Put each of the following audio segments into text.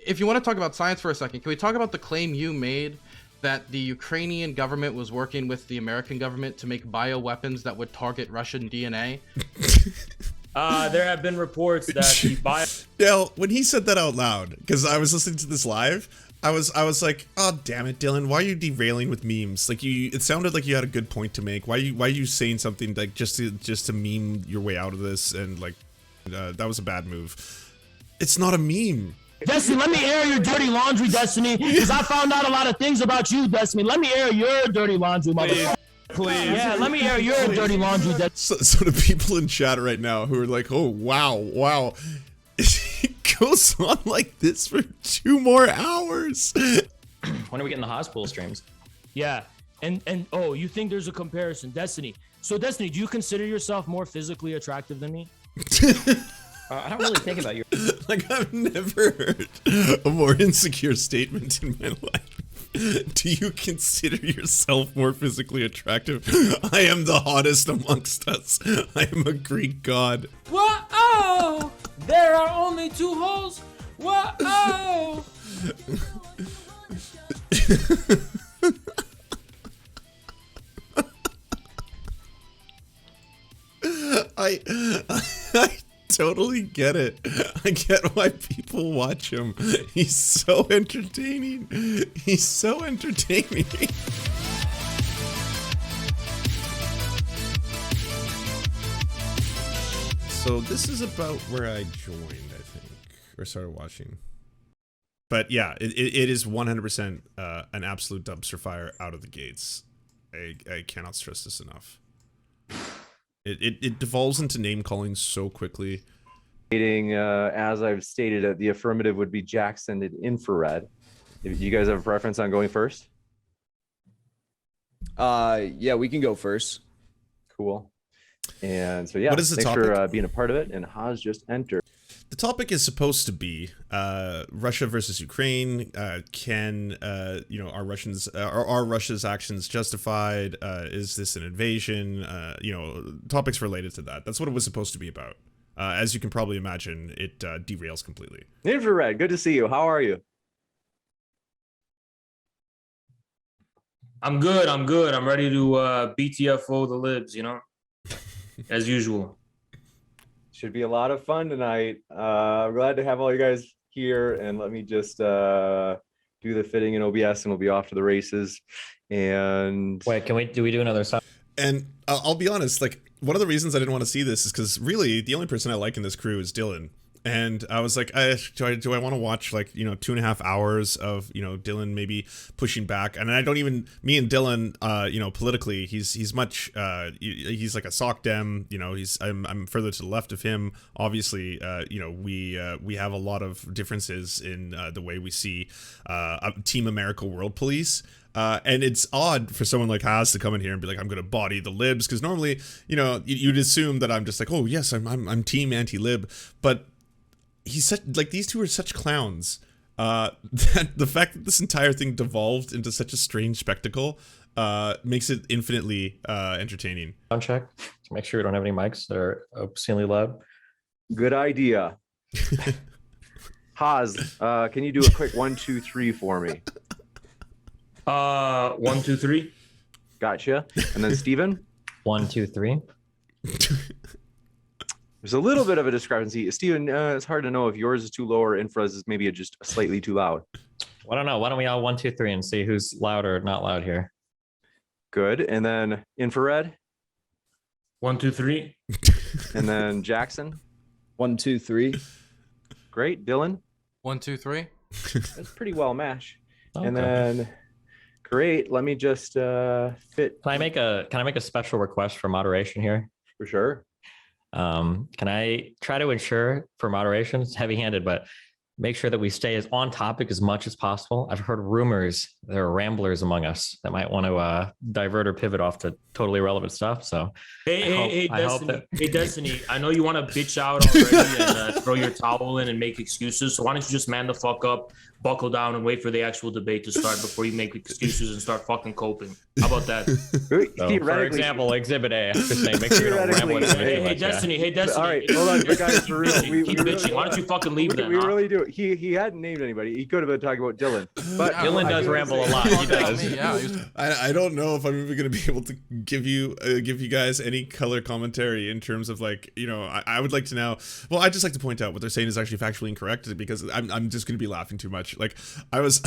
if you want to talk about science for a second, can we talk about the claim you made that the Ukrainian government was working with the American government to make bioweapons that would target Russian DNA? There have been reports that when he said that out loud, because I was listening to this live, I was like, oh damn it, Dylan, why are you derailing with memes? Like it sounded like you had a good point to make. Why are you saying something like just to meme your way out of this? And like that was a bad move. It's not a meme. Destiny, let me air your dirty laundry, Destiny, because I found out a lot of things about you, Destiny. Let me air your dirty laundry, motherfucker. Please. Yeah, let me air your dirty laundry, Destiny. So the people in chat right now who are like, oh wow, it goes on like this for 2 more hours. When are we getting the hospital streams? Yeah, and oh, you think there's a comparison, Destiny? So Destiny, do you consider yourself more physically attractive than me? I don't really think about you. Like, I've never heard a more insecure statement in my life. Do you consider yourself more physically attractive? I am the hottest amongst us. I am a Greek god. Whoa! There are only 2 holes. Whoa! I totally get it. I get why people watch him. He's so entertaining. He's so entertaining. So this is about where I joined, I think, or started watching. But yeah, it is 100% an absolute dumpster fire out of the gates. I cannot stress this enough. It devolves into name calling so quickly. As I've stated, the affirmative would be Jackson and infrared. If you guys have a preference on going first? Yeah, we can go first. Cool. And so yeah, what is the thanks topic? for being a part of it. And Haas just entered. The topic is supposed to be Russia versus Ukraine. Are Russia's actions justified? Is this an invasion? Topics related to that. That's what it was supposed to be about. As you can probably imagine, it derails completely. Infrared, good to see you. How are you? I'm good. I'm ready to BTFO the libs, as usual. Should be a lot of fun tonight. I'm glad to have all you guys here, and let me just do the fitting in OBS, and we'll be off to the races. And wait, do we do another side? And I'll be honest, like, one of the reasons I didn't want to see this is because really the only person I like in this crew is Dylan. And I was like, do I want to watch like 2.5 hours of Dylan maybe pushing back? And I don't even, me and Dylan, politically, he's much he's like a sock dem. I'm further to the left of him. Obviously, we have a lot of differences in the way we see Team America World Police. And it's odd for someone like Haas to come in here and be like, I'm going to body the libs, because normally, you'd assume that I'm just like, oh yes, I'm team anti-lib, but he's such, like, these two are such clowns that the fact that this entire thing devolved into such a strange spectacle makes it infinitely entertaining. Sound check to make sure we don't have any mics that are obscenely loud. good idea. Haas, can you do a quick 1, 2, 3 for me? 1, 2, 3. Gotcha. And then Steven? 1, 2, 3. There's a little bit of a discrepancy. Steven, it's hard to know if yours is too low or infra's is maybe just slightly too loud. I don't know. Why don't we all 1, 2, 3 and see who's loud or not loud here? Good. And then infrared? 1, 2, 3. And then Jackson? 1, 2, 3. Great. Dylan? 1, 2, 3. That's pretty well matched. Okay. And then great. Let me just fit. Can I make a special request for moderation here? For sure. Can I try to ensure for moderation? It's heavy-handed, but make sure that we stay as on topic as much as possible. I've heard rumors there are ramblers among us that might want to divert or pivot off to totally irrelevant stuff. So Hey, Destiny, I know you want to bitch out already and throw your towel in and make excuses. So why don't you just man the fuck up, buckle down, and wait for the actual debate to start before you make excuses and start fucking coping? How about that? So, for example, Exhibit A. I'm just saying, make sure you don't ramble. Hey, Destiny. All right, hold on, guys. Keep bitching. Why don't you fucking leave then? We really do. he hadn't named anybody. He could have been talking about Dylan. But Dylan does ramble a lot. He does. Yeah, I don't know if I'm even going to be able to give you guys any color commentary in terms of like, you know, I would like to now. Well, I just like to point out what they're saying is actually factually incorrect because I'm just going to be laughing too much. Like I was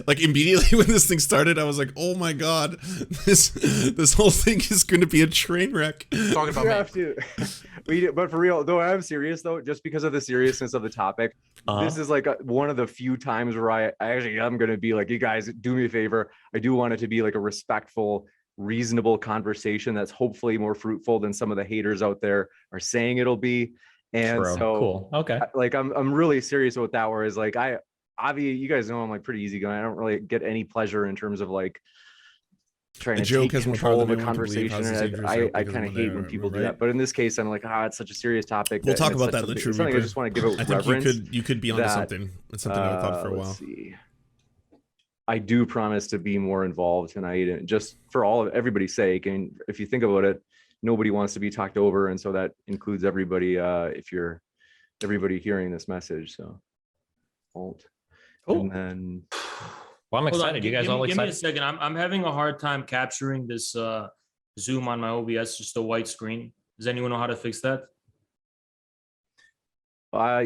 like immediately when this thing started, I was like, oh my god, this whole thing is going to be a train wreck. talking about You me. have to. But for real, though, I'm serious though, just because of the seriousness of the topic. This is like one of the few times where I actually am going to be like, you guys do me a favor. I do want it to be like a respectful, reasonable conversation that's hopefully more fruitful than some of the haters out there are saying it'll be. And True. so Cool. Okay. like I'm really serious about that. Whereas like Avi, you guys know I'm like pretty easygoing. I don't really get any pleasure in terms of like trying to take control of a conversation. I kind of hate when people do that. But in this case, I'm like, it's such a serious topic. We'll talk about that in the True Something I just want to give it reverence. You could be onto something. It's something I've thought for a while. Let's see. I do promise to be more involved tonight, and just for everybody's sake. And if you think about it, nobody wants to be talked over, and so that includes everybody. If you're everybody hearing this message, so alt. Cool. And then Well, I'm Hold on, excited. You guys all give me a excited? second. I'm having a hard time capturing this Zoom on my OBS, just a white screen. Does anyone know how to fix that?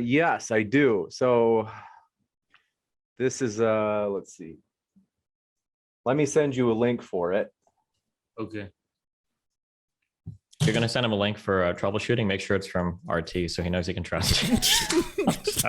yes, I do. So this is let's see. Let me send you a link for it. Okay. You're gonna send him a link for troubleshooting. Make sure it's from RT so he knows he can trust you.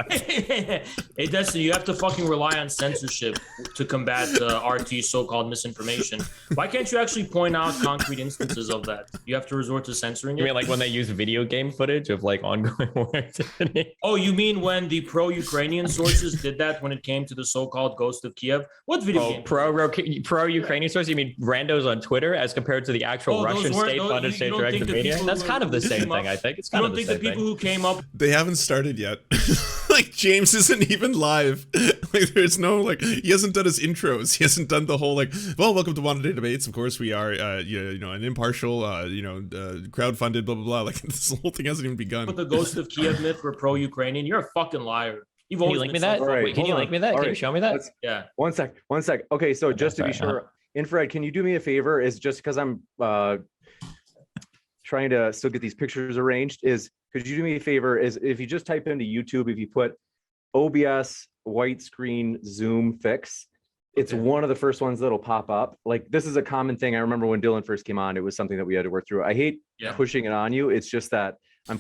Hey, Destiny, you have to fucking rely on censorship to combat RT's so-called misinformation. Why can't you actually point out concrete instances of that? You have to resort to censoring it? You mean like when they use video game footage of like ongoing war activity? Oh, you mean when the pro-Ukrainian sources did that when it came to the so-called ghost of Kiev? What video game? Pro-Ukrainian sources? You mean randos on Twitter as compared to the actual Russian state-funded state-directed media? That's kind of the same thing, I think. It's kind of the same thing. The people who came up... They haven't started yet. Like James isn't even live. Like there's no like he hasn't done his intros. He hasn't done the whole like, well, welcome to Wanted Day Debates. Of course we are you know an impartial crowdfunded blah blah blah. Like this whole thing hasn't even begun. But the ghost of Kiev myth for pro-Ukrainian, you're a fucking liar. You've Can always you link me been that? so- All right, Wait, can you hold link on. me that? All Can you right. show me that? Yeah. One sec. Okay, so just to be sorry, sure, Infrared, can you do me a favor? Is just because I'm trying to still get these pictures arranged, is could you do me a favor? Is if you just type into YouTube, if you put OBS white screen Zoom fix, it's one of the first ones that'll pop up. Like this is a common thing. I remember when Dylan first came on, it was something that we had to work through. I hate pushing it on you. It's just that I'm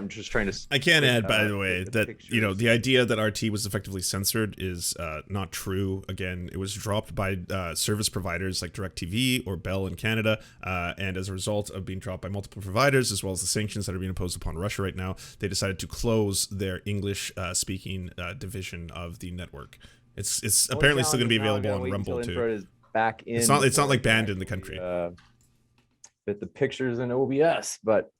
just trying to. I can add, by the way, that pictures. the idea that RT was effectively censored is not true. Again, it was dropped by service providers like DirecTV or Bell in Canada, and as a result of being dropped by multiple providers, as well as the sanctions that are being imposed upon Russia right now, they decided to close their English speaking division of the network. It's apparently still going to be available on Rumble too. Back in. It's not like banned in the country. With the pictures in OBS, but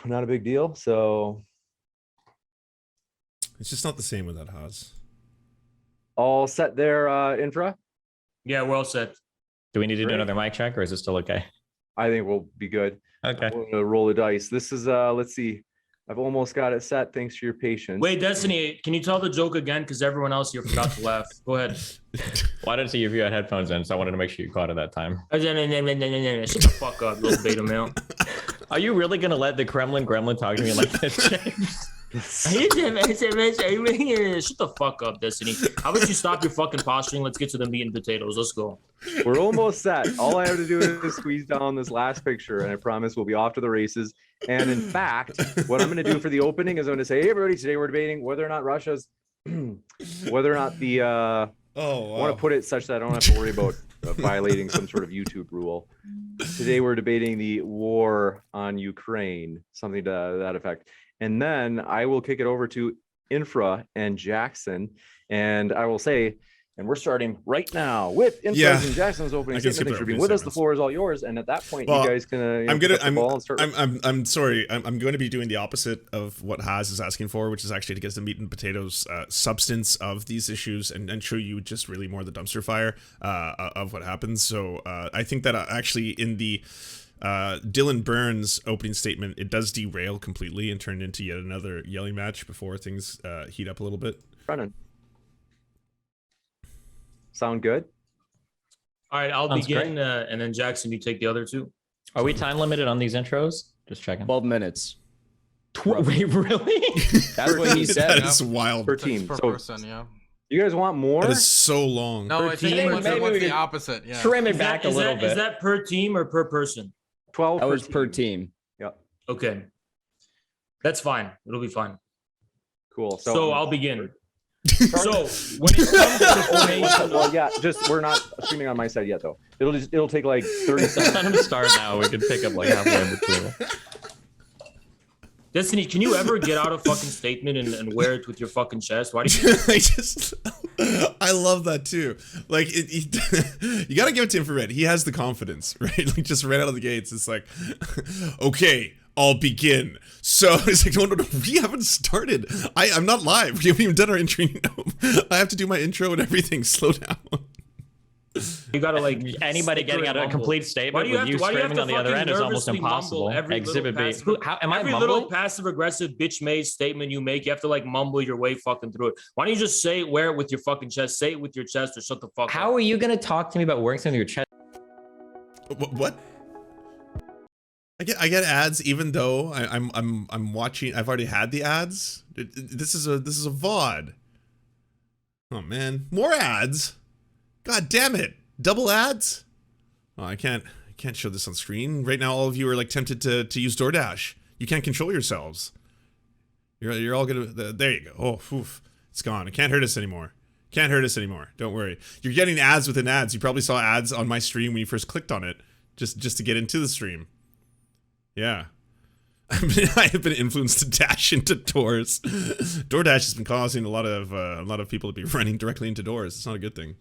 not a big deal. So it's just not the same without Haas. all set there, Infra? Yeah, we're all set. Do we need to do Great. another mic check or is it still okay? I think we'll be good. Okay. I'm gonna roll the dice. This is let's see. I've almost got it set. Thanks for your patience. Wait, Destiny, can you tell the joke again? Because everyone else here forgot to laugh. Go ahead. Well, I didn't see if you had headphones in, so I wanted to make sure you caught it that time. Shut the fuck up, little beta male. Are you really going to let the Kremlin gremlin talk to me like this, James? Shut the fuck up, Destiny. How about you stop your fucking posturing? Let's get to the meat and potatoes. Let's go. We're almost set. All I have to do is squeeze down this last picture, and I promise we'll be off to the races. And in fact, what I'm going to do for the opening is I'm going to say, hey, everybody, today we're debating whether or not Russia's, whether or not the, I want to put it such that I don't have to worry about violating some sort of YouTube rule. Today we're debating the war on Ukraine, something to that effect. And then I will kick it over to Infra and Jackson, and I will say, and we're starting right now with Infra and Jackson's opening statement. Thanks for being with us. The floor is all yours. And at that point, you guys can. I'm sorry. I'm going to be doing the opposite of what Haas is asking for, which is actually to get the meat and potatoes substance of these issues and show you just really more the dumpster fire of what happens. So I think that actually in the Dylan Burns' opening statement, it does derail completely and turn into yet another yelling match before things heat up a little bit. Brennan. Sound good? All right, I'll Sounds begin, and then Jackson, you take the other two. Are we time limited on these intros? Just checking. 12 minutes. Wait, really? That's what he said. That is wild. Per team. Per So person, yeah. you guys want more? That is so long. No, I think team, what's maybe we the could opposite. Yeah. Trim it Is back that, a little bit. Is that per team or per person? 12 That was per team. Yeah. Okay. That's fine. It'll be fine. Cool. So I'll begin. So when it comes to formation, well, yeah, just we're not streaming on my side yet, though. It'll take like 30 seconds. Let him start now. We can pick up like halfway in between. Destiny, can you ever get out a fucking statement and wear it with your fucking chest? Why do you? I love that too. Like, you gotta give it to him for Red. He has the confidence, right? Like, just right out of the gates. It's like, okay, I'll begin. So it's like, no, we haven't started. I'm not live. We haven't even done our intro. I have to do my intro and everything. Slow down. You gotta like Anybody getting out a complete statement with you screaming on the other end is almost impossible. Exhibit B. How am I every mumbling? little passive aggressive bitch made statement you make, you have to like mumble your way fucking through it. Why don't you just say it, wear it with your fucking chest, say it with your chest, or shut the fuck up? How are you gonna talk to me about wearing something with your chest? What? I get ads even though I'm watching. I've already had the ads. This is a VOD. Oh man, more ads. God damn it! Double ads? Oh, I can't show this on screen right now. All of you are like tempted to use DoorDash. You can't control yourselves. You're all gonna. There you go. Oh, oof, it's gone. It can't hurt us anymore. Can't hurt us anymore. Don't worry. You're getting ads within ads. You probably saw ads on my stream when you first clicked on it, just to get into the stream. Yeah. I have been influenced to dash into doors. DoorDash has been causing a lot of people to be running directly into doors. It's not a good thing.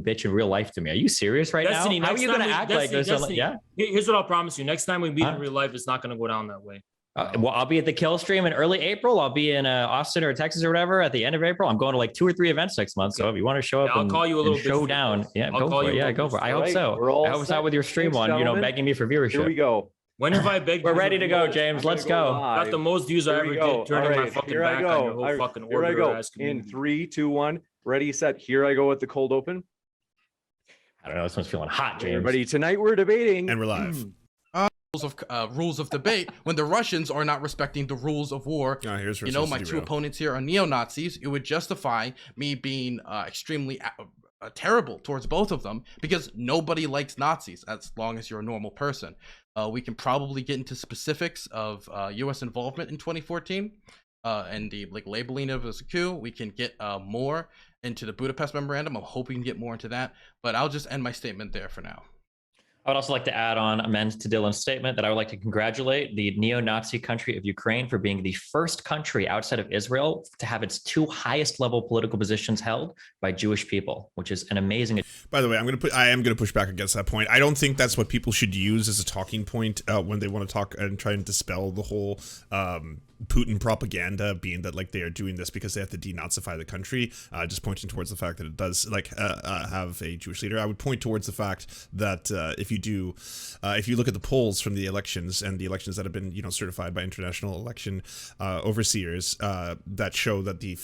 Bitch in real life to me. Are you serious right Destiny, now? How are you gonna act like this? Yeah. Here's what I'll promise you. Next time we meet in real life, it's not gonna go down that way. Well, I'll be at the Kill stream in early April. I'll be in Austin or Texas or whatever at the end of April. I'm going to like 2 or 3 events next month. So if you want to show up, I'll call you a little bit show down. Yeah, go for it. Yeah, go for it. I hope so. I hope it's not with your stream on, begging me for viewership. Here we go. When have I begged? We're ready to go, James. Let's go. Got the most views I ever did, turning my fucking back on your whole fucking order. Here I go. In 3, 2, 1. Ready, set. Here I go with the cold open. I don't know. This one's feeling hot, James. Everybody, tonight we're debating. And we're live. Rules of debate when the Russians are not respecting the rules of war. My two opponents here are neo-Nazis. It would justify me being extremely terrible towards both of them because nobody likes Nazis as long as you're a normal person. We can probably get into specifics of U.S. involvement in 2014 and the labeling of it as a coup. We can get more into the Budapest Memorandum. I'm hoping we can get more into that, but I'll just end my statement there for now. I would also like to amend to Dylan's statement that I would like to congratulate the neo-Nazi country of Ukraine for being the first country outside of Israel to have its 2 highest level political positions held by Jewish people, which is an amazing. By the way, I am gonna push back against that point. I don't think that's what people should use as a talking point when they want to talk and try and dispel the whole Putin propaganda, being that they are doing this because they have to denazify the country. Just pointing towards the fact that it does have a Jewish leader. I would point towards the fact that if you look at the polls from the elections and the elections that have been certified by international election overseers that show that the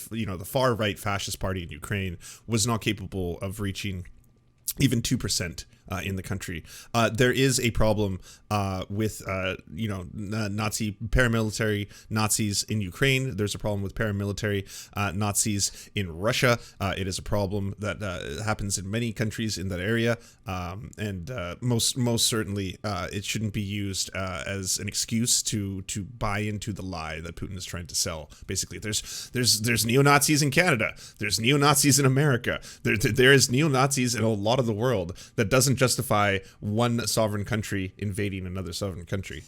far right fascist party in Ukraine was not capable of reaching even 2% in the country. There is a problem with Nazi paramilitary Nazis in Ukraine. There's a problem with paramilitary Nazis in Russia. It is a problem that happens in many countries in that area, and most certainly it shouldn't be used as an excuse to buy into the lie that Putin is trying to sell. Basically, there's neo-Nazis in Canada. There's neo-Nazis in America. There is neo-Nazis in a lot of the world. That doesn't justify one sovereign country invading another sovereign country.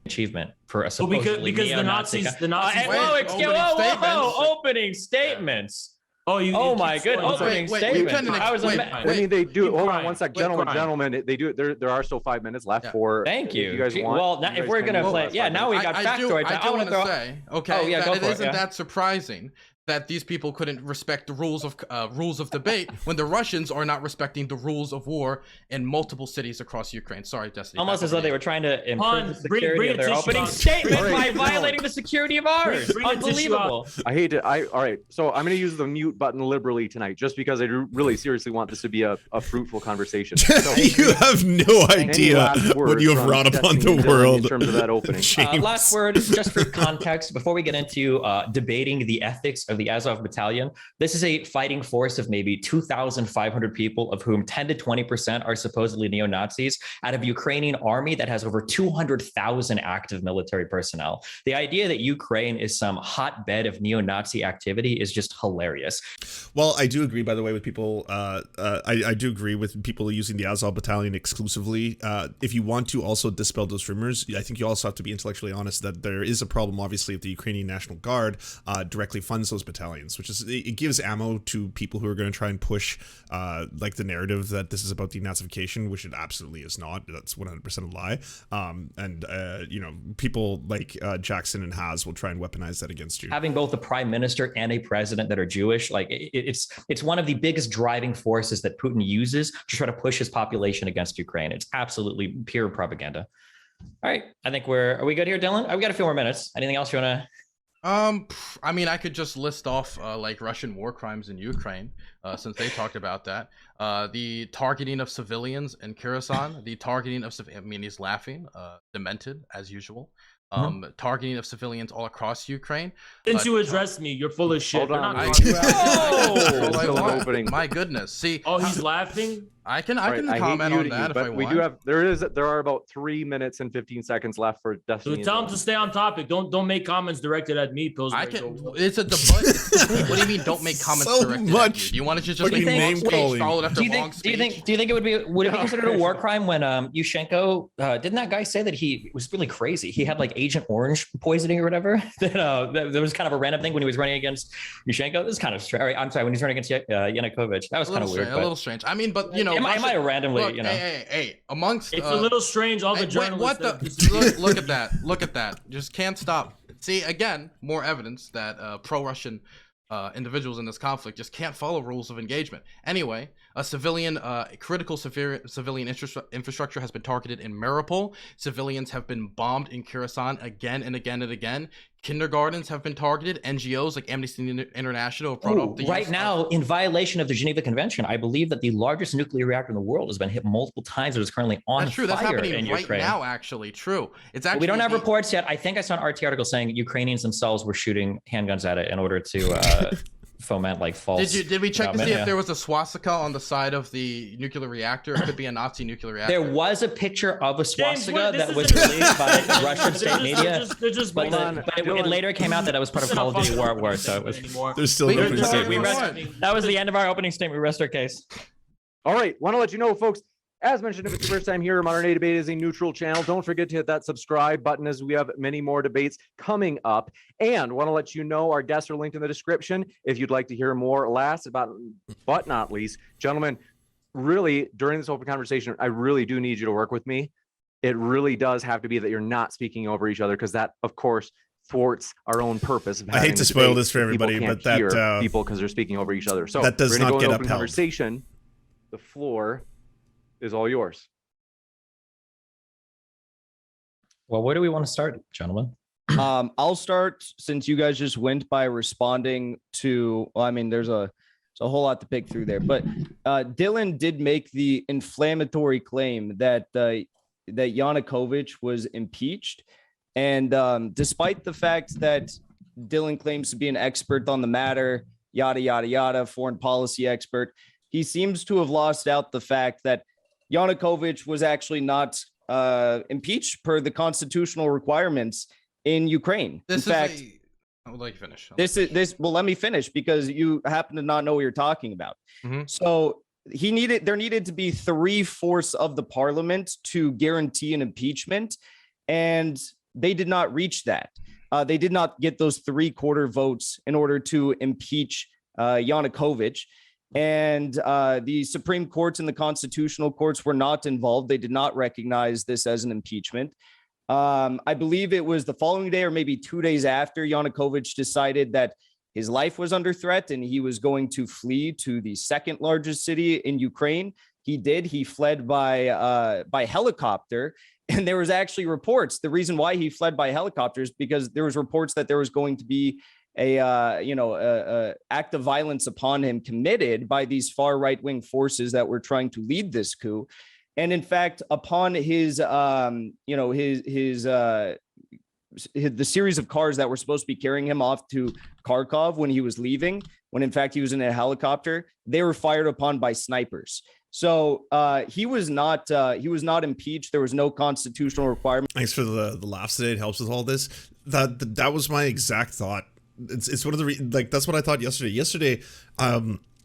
Achievement for a supposedly because the Nazis opening statements. Oh, my good opening statement. They do. Hold on one sec, gentlemen. They do. There are still 5 minutes left for. Thank you. If you guys want. Well, if we're gonna play, now we got factoids. I do want to say, okay, it isn't that surprising that these people couldn't respect the rules of debate when the Russians are not respecting the rules of war in multiple cities across Ukraine. Sorry, Destiny. Almost as though they were trying to improve the bring security of their opening statement by violating the security of ours. Unbelievable. I hate it. All right. So I'm going to use the mute button liberally tonight, just because I really seriously want this to be a fruitful conversation. So, you have no idea what you have brought upon the world in terms of that opening. Last word, just for context, before we get into debating the ethics of the Azov Battalion, this is a fighting force of maybe 2,500 people, of whom 10 to 20% are supposedly neo-Nazis, out of Ukrainian army that has over 200,000 active military personnel. The idea that Ukraine is some hotbed of neo-Nazi activity is just hilarious. Well, I do agree, by the way, with people. I do agree with people using the Azov Battalion exclusively. If you want to also dispel those rumors, I think you also have to be intellectually honest that there is a problem, obviously, if the Ukrainian National Guard directly funds those battalions, which is, it gives ammo to people who are going to try and push like the narrative that this is about denazification, which it absolutely is not. That's 100% a lie. And you know, people like Jackson and Haas will try and weaponize that against you. Having both a prime minister and a president that are Jewish, like it's one of the biggest driving forces that Putin uses to try to push his population against Ukraine. It's absolutely pure propaganda. All right, I think are we good here, Dylan? We've got a few more minutes. Anything else you want to? I mean, I could just list off like Russian war crimes in Ukraine, since they talked about that. The targeting of civilians in Kherson, the targeting of I mean, he's laughing, demented as usual. Targeting of civilians all across Ukraine. Since you addressed me, you're full of shit. Hold on. My goodness. See. Oh, he's laughing. I can comment on that if I want. We do have there are about 3 minutes and 15 seconds left for Destiny. So tell him to stay on topic. Don't make comments directed at me, Pillsbury. It's a debate. What do you mean? Don't make comments directed at you? Do you want to just make name calling? Do you think it would it be considered a war crime when Yushchenko didn't that guy say that he was really crazy? He had like Agent Orange poisoning or whatever. That was kind of a random thing when he was running against Yushchenko. This is kind of strange. I'm sorry, when he's running against Yanukovych. That was kind of weird. A little strange. I mean, but you know. Am I randomly, look, hey, amongst it's a little strange. All the journalists. Look at that. Look at that. Just can't stop. See, again, more evidence that pro-Russian individuals in this conflict just can't follow rules of engagement. Anyway, critical civilian infrastructure has been targeted in Mariupol. Civilians have been bombed in Kherson again and again and again. Kindergartens have been targeted. NGOs like Amnesty International have brought up the right now, in violation of the Geneva Convention, I believe that the largest nuclear reactor in the world has been hit multiple times. It is currently on That's true. fire. That's happening in right Ukraine. now. Actually, true. It's actually. We don't have reports yet. I think I saw an RT article saying Ukrainians themselves were shooting handguns at it in order to foment like false. Did we check to see if there was a swastika on the side of the nuclear reactor? It could be a Nazi nuclear reactor. There was a picture of a swastika that was released by Russian state media, but it later came out that it was part of Call of Duty War, so it was. There's still an opening statement. That was the end of our opening statement. We rest our case. All right, want to let you know, folks. As mentioned, if it's your first time here, Modern Day Debate is a neutral channel. Don't forget to hit that subscribe button, as we have many more debates coming up. And want to let you know our guests are linked in the description if you'd like to hear more. Last but not least, gentlemen, really, during this open conversation, I really do need you to work with me. It really does have to be that you're not speaking over each other, because that, of course, thwarts our own purpose. I hate to spoil this for everybody, but that people because they're speaking over each other. So that does not get upheld. Conversation. The floor is all yours. Well, where do we want to start, gentlemen? I'll start, since you guys just went by responding to, well, I mean, there's a whole lot to pick through there, but Dylan did make the inflammatory claim that that Yanukovych was impeached. And despite the fact that Dylan claims to be an expert on the matter, yada, yada, yada, foreign policy expert, he seems to have lost out the fact that Yanukovych was actually not impeached per the constitutional requirements in Ukraine. I would like to finish. Well, let me finish, because you happen to not know what you're talking about. Mm-hmm. So there needed to be 3/4 of the parliament to guarantee an impeachment, and they did not reach that. They did not get those 3/4 votes in order to impeach Yanukovych. And the Supreme Courts and the constitutional courts were not involved. They did not recognize this as an impeachment. I believe it was the following day or maybe 2 days after Yanukovych decided that his life was under threat and he was going to flee to the second largest city in Ukraine. He did. He fled by helicopter. And there was actually reports. The reason why he fled by helicopter is because there was reports that there was going to be a act of violence upon him committed by these far right-wing forces that were trying to lead this coup. And in fact, upon his the series of cars that were supposed to be carrying him off to Kharkov when he was leaving, when in fact he was in a helicopter, they were fired upon by snipers. So he was not impeached. There was no constitutional requirement. Thanks for the laughs today. It helps with all this. That was my exact thought. It's one of the like that's what I thought yesterday. Yesterday,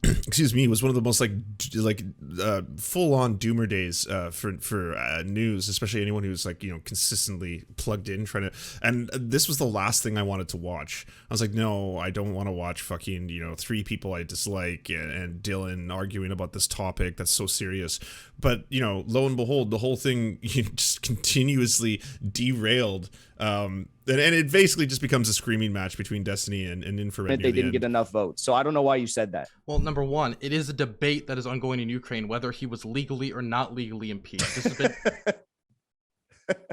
excuse me, was one of the most like full on doomer days for news, especially anyone who's like, you know, consistently plugged in trying to. And this was the last thing I wanted to watch. I was like, no, I don't want to watch fucking, you know, 3 people I dislike and Dylan arguing about this topic that's so serious. But, you know, lo and behold, the whole thing just continuously derailed. And it basically just becomes a screaming match between Destiny and Infrared. They didn't get enough votes. So I don't know why you said that. Well, number one, it is a debate that is ongoing in Ukraine, whether he was legally or not legally impeached. This has been...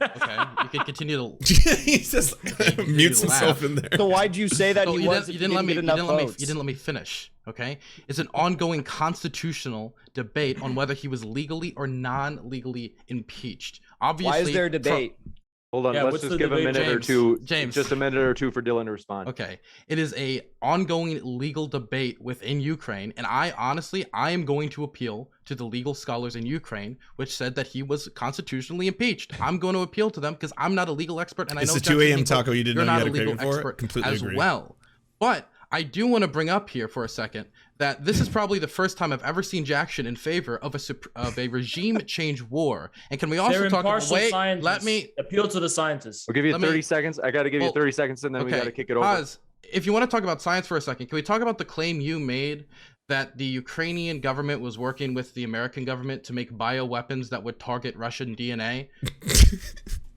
Okay, you can continue to... He just mutes himself in there. So why'd you say that so he you didn't let me votes? finish, okay? It's an ongoing constitutional debate on whether he was legally or non-legally impeached. Obviously, why is there a debate? Hold on, let's just give a minute or two. James, just a minute or two for Dylan to respond. Okay, it is a ongoing legal debate within Ukraine, and I am going to appeal to the legal scholars in Ukraine, which said that he was constitutionally impeached. I'm going to appeal to them because I'm not a legal expert, and I know it's the 2 a.m. taco you didn't know you had a craving for. Completely as agree. Well, but I do want to bring up here for a second that this is probably the first time I've ever seen Jackson in favor of a regime change war. And can we also talk about, let me appeal to the scientists. We'll give you 30 seconds. I got to give you 30 seconds and then we got to kick it over. Pause. If you want to talk about science for a second, can we talk about the claim you made that the Ukrainian government was working with the American government to make bioweapons that would target Russian DNA?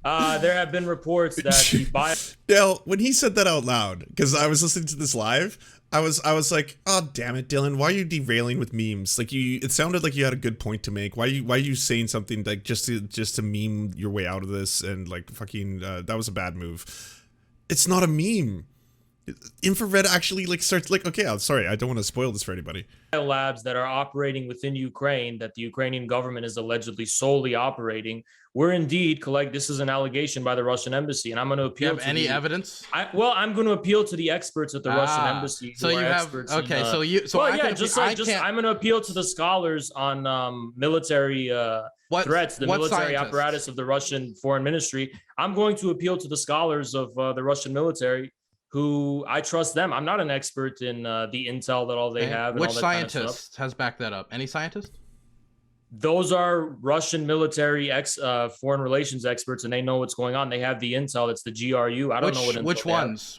There have been reports that Dale, when he said that out loud, because I was listening to this live, I was like, oh damn it, Dylan, why are you derailing with memes? Like it sounded like you had a good point to make. Why are you saying something like just to meme your way out of this and like fucking that was a bad move. It's not a meme. Infrared actually like starts like, okay, I'm sorry, I don't want to spoil this for anybody. Labs that are operating within Ukraine that the Ukrainian government is allegedly solely operating were indeed this is an allegation by the Russian embassy, and I'm going to appeal. Do you have any evidence? I'm going to appeal to the experts at the Russian embassy. So you have okay. I'm going to appeal to the scholars on military threats, the military apparatus of the Russian foreign ministry. I'm going to appeal to the scholars of the Russian military, who I trust them. I'm not an expert in the intel that all they have. Which scientist has backed that up? Any scientist? Those are Russian military foreign relations experts, and they know what's going on. They have the intel. It's the GRU. I don't know what intel.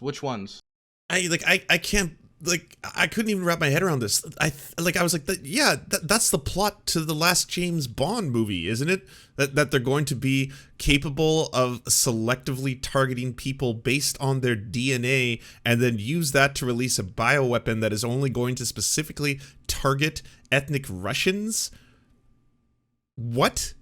Which ones? I can't I couldn't even wrap my head around this. I was like, that's the plot to the last James Bond movie, isn't it? That they're going to be capable of selectively targeting people based on their DNA and then use that to release a bioweapon that is only going to specifically target ethnic Russians. What?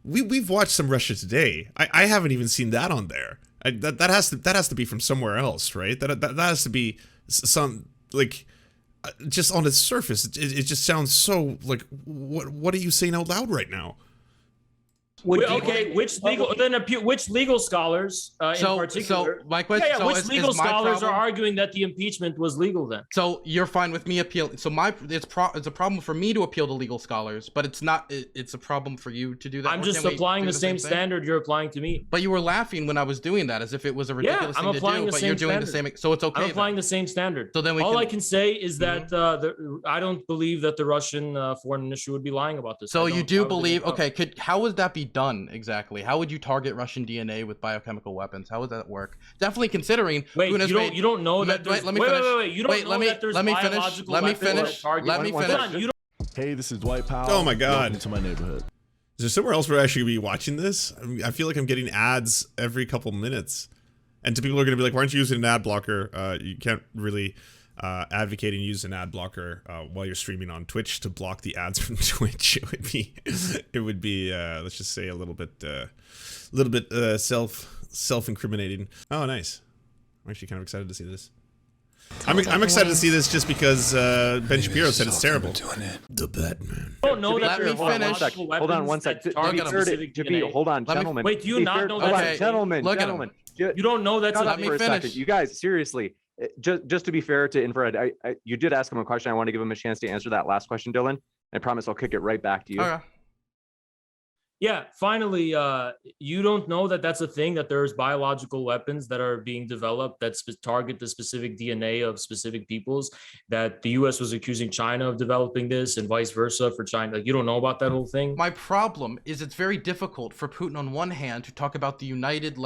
We've watched some Russia Today. I haven't even seen that on there. That has to be from somewhere else, right? That has to be some just on its surface. It just sounds so like what are you saying out loud right now? Which legal scholars in particular? So my question. Which legal scholars are arguing that the impeachment was legal then? So you're fine with me appealing. So it's a problem for me to appeal to legal scholars, but it's not. It's a problem for you to do that. I'm just applying the same standard you're applying to me. But you were laughing when I was doing that, as if it was a ridiculous thing to do. But you're doing the same. So it's okay. I'm applying the same standard. So then all I can say is that I don't believe that the Russian foreign ministry would be lying about this. So you do believe? Okay. How would that be done exactly? How would you target Russian DNA with biochemical weapons? How would that work? Definitely considering. Wait, you don't know that. Let me finish. You don't know that there's biological weapons. Let me finish. Hey, this is Dwight Powell. Oh my God! Welcome to my neighborhood. Is there somewhere else where I should be watching this? I feel like I'm getting ads every couple minutes. And to people who are going to be like, why aren't you using an ad blocker? You can't really advocate and use an ad blocker while you're streaming on Twitch to block the ads from Twitch. It would be let's just say a little bit self-incriminating. Oh, nice. I'm actually kind of excited to see this. I'm excited to see this just because Ben Shapiro said it's terrible. The Batman. I don't know that. Let me finish. Hold on one sec. Hold on, gentlemen. Wait, do you not know that? Okay, Gentlemen. You don't know that's Let me for a finish. second. You guys, seriously, just to be fair to Infrared, you did ask him a question. I want to give him a chance to answer that last question, Dylan. I promise I'll kick it right back to you. Okay. Yeah, finally, you don't know that that's a thing, that there's biological weapons that are being developed that target the specific DNA of specific peoples, that the US was accusing China of developing this and vice versa for China. Like, you don't know about that whole thing? My problem is it's very difficult for Putin on one hand to talk about the united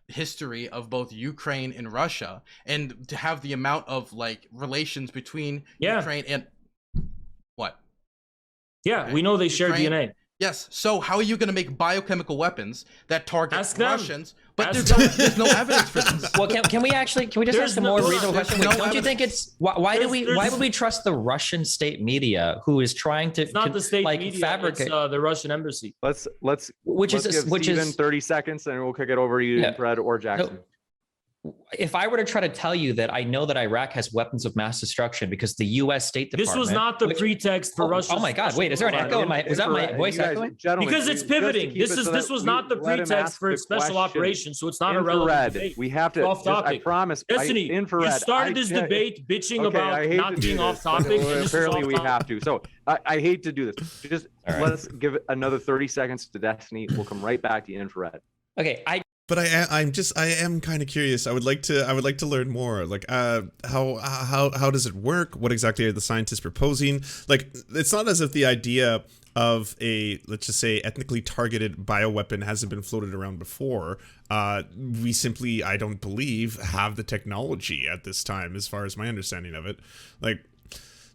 history of both Ukraine and Russia, and to have the amount of relations between Ukraine and what? Yeah, okay. We know they share DNA. Yes. So how are you going to make biochemical weapons that target Russians? But there's no evidence for this. Well, can we just ask a more reasonable question? Don't you think it's why would we trust the Russian state media, who is trying to not the state media, fabricate? It's the Russian embassy. Let's give 30 seconds, and we'll kick it over to you, Fred or Jackson. No. If I were to try to tell you that I know that Iraq has weapons of mass destruction because the U.S. State Department... This was not the pretext for Russia. Oh my God! Wait, is there an echo in my? Was that my voice echoing? Because it's pivoting. This was not the pretext for special operations, so it's not a relevant debate. We have to. Off topic. I promise. Destiny, you started this debate bitching about not being off topic. Apparently, we have to. So I hate to do this. Just let's give it another 30 seconds to Destiny. We'll come right back to Infrared. Okay, But I am kind of curious. I would like to learn more. Like, how does it work? What exactly are the scientists proposing? Like, it's not as if the idea of a, let's just say, ethnically targeted bioweapon hasn't been floated around before. We simply, I don't believe, have the technology at this time, as far as my understanding of it. Like,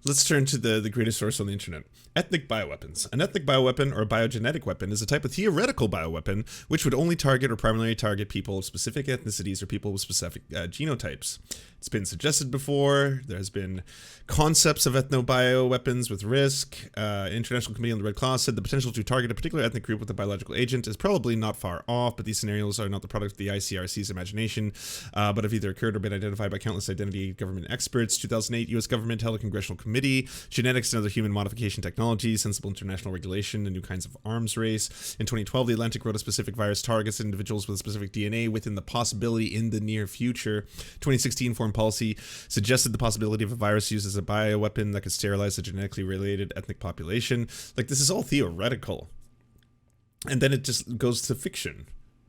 let's turn to the greatest source on the internet. Ethnic bioweapons. An ethnic bioweapon or biogenetic weapon is a type of theoretical bioweapon which would only target or primarily target people of specific ethnicities or people with specific genotypes. It's been suggested before. There's been concepts of ethnobioweapons with risk. International Committee on the Red Cross said the potential to target a particular ethnic group with a biological agent is probably not far off, but these scenarios are not the product of the ICRC's imagination, but have either occurred or been identified by countless identity government experts. 2008, U.S. government held a congressional committee, Genetics and Other Human Modification Technologies, Sensible International Regulation, and New Kinds of Arms Race. In 2012, The Atlantic wrote a specific virus targets individuals with specific DNA within the possibility in the near future. 2016, Foreign Policy suggested the possibility of a virus used as a bioweapon that could sterilize a genetically related ethnic population. Like, this is all theoretical. And then it just goes to fiction,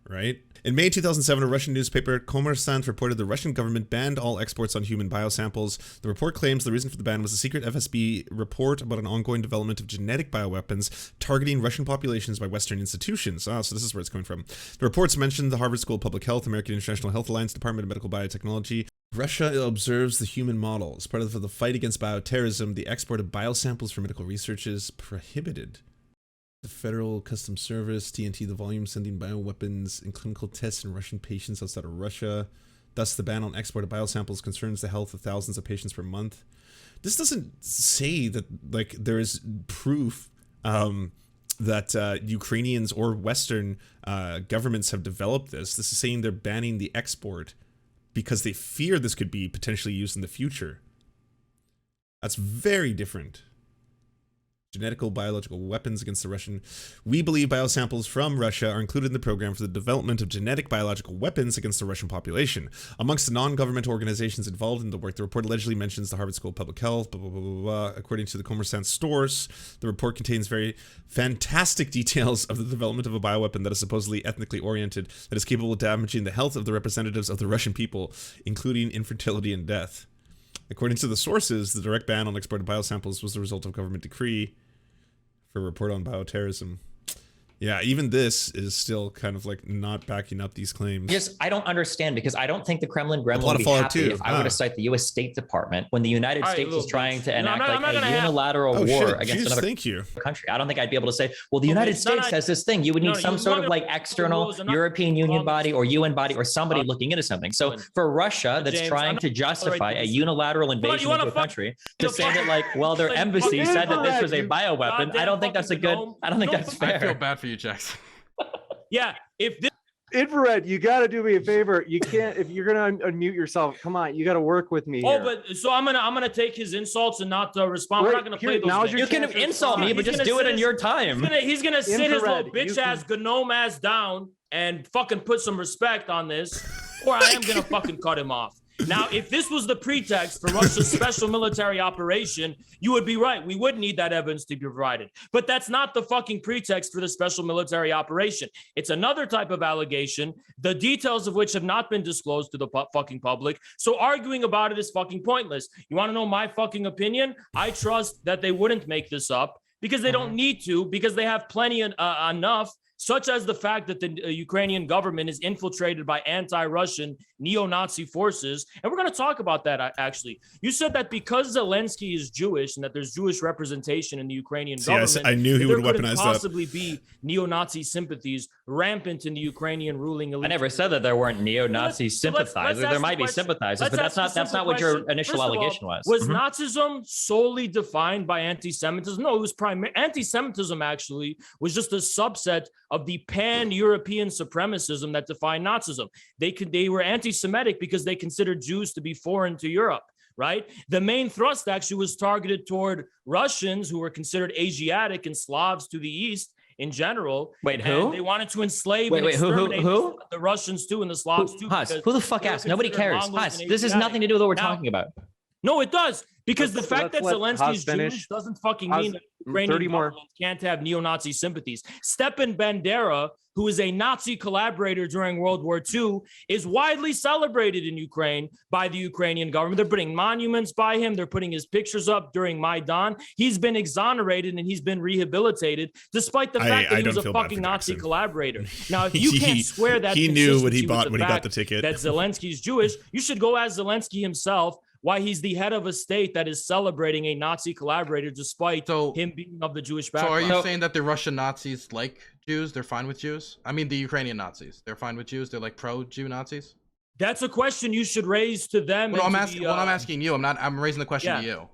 right? In May 2007, a Russian newspaper, Kommersant, reported the Russian government banned all exports on human biosamples. The report claims the reason for the ban was a secret FSB report about an ongoing development of genetic bioweapons targeting Russian populations by Western institutions. So this is where it's coming from. The reports mentioned the Harvard School of Public Health, American International Health Alliance, Department of Medical Biotechnology. Russia observes the human model. As part of the fight against bioterrorism, the export of biosamples for medical research is prohibited. The Federal Customs Service, TNT, the volume sending bioweapons in clinical tests in Russian patients outside of Russia. Thus, the ban on export of biosamples concerns the health of thousands of patients per month. This doesn't say that, like, there is proof that Ukrainians or Western governments have developed this. This is saying they're banning the export because they fear this could be potentially used in the future. That's very different. Genetical biological weapons against the Russian. We believe biosamples from Russia are included in the program for the development of genetic biological weapons against the Russian population. Amongst the non-governmental organizations involved in the work, the report allegedly mentions the Harvard School of Public Health, blah, blah, blah, blah, blah. According to the Kommersant source, the report contains very fantastic details of the development of a bioweapon that is supposedly ethnically oriented, that is capable of damaging the health of the representatives of the Russian people, including infertility and death. According to the sources, the direct ban on exported biosamples was the result of government decree for a report on bioterrorism. Yeah, even this is still kind of like not backing up these claims. Yes, I don't understand because I don't think the Kremlin Gremlin plot would of be Fallout happy 2. if I were to cite the U.S. State Department when the United States is trying to enact a unilateral war against another country. I don't think I'd be able to say, well, the United States says this thing. You would need some sort of like external European Union body or UN body or somebody looking into something. So for Russia that's trying to justify a unilateral invasion of a country to say that like, well, their embassy said that this was a bioweapon, I don't think that's a good, I don't think that's fair. I feel bad for you, Jackson. Yeah, if this Infrared, you got to do me a favor. You can't, if you're gonna unmute yourself. Come on, you got to work with me. Oh, but so I'm gonna take his insults and not respond. We're not gonna play those. You can insult me, but just do it in your time. He's gonna sit his little bitch ass gnome ass down and fucking put some respect on this, or I am gonna fucking cut him off. Now, if this was the pretext for Russia's special military operation, you would be right. We would need that evidence to be provided. But that's not the fucking pretext for the special military operation. It's another type of allegation, the details of which have not been disclosed to the fucking public. So arguing about it is fucking pointless. You want to know my fucking opinion? I trust that they wouldn't make this up because they don't need to, because they have plenty enough, such as the fact that the Ukrainian government is infiltrated by anti-Russian neo-Nazi forces. And we're going to talk about that, actually. You said that because Zelensky is Jewish and that there's Jewish representation in the Ukrainian government, I knew he would weaponize that. Possibly be neo-Nazi sympathies rampant in the Ukrainian ruling elite. I never said that there weren't neo-Nazi sympathizers. There might be sympathizers, but that's not what your initial allegation was. Was Nazism solely defined by anti-Semitism? No, it was anti-Semitism actually was just a subset of the pan-European supremacism that defined Nazism. They were anti-Semitic because they considered Jews to be foreign to Europe, right? The main thrust actually was targeted toward Russians who were considered Asiatic and Slavs to the east in general. Wait, who? They wanted to enslave who? The Russians too and the Slavs too. Who the fuck asked? Nobody cares. This has nothing to do with what we're talking about. No, it does. Because the fact that Zelensky is Jewish doesn't fucking mean that Ukrainian government can't have neo-Nazi sympathies. Stepan Bandera, who is a Nazi collaborator during World War II, is widely celebrated in Ukraine by the Ukrainian government. They're putting monuments by him. They're putting his pictures up during Maidan. He's been exonerated and he's been rehabilitated, despite the fact that he was a fucking Nazi collaborator. Now, if you can't swear that he knew what he bought when he got the ticket, that Zelensky's Jewish, you should go ask Zelensky himself why he's the head of a state that is celebrating a Nazi collaborator despite him being of the Jewish background. So are you saying that the Russian Nazis like Jews? They're fine with Jews? I mean, the Ukrainian Nazis, they're fine with Jews? They're like pro-Jew Nazis? That's a question you should raise to them. Well, I'm asking you. I'm raising the question to you.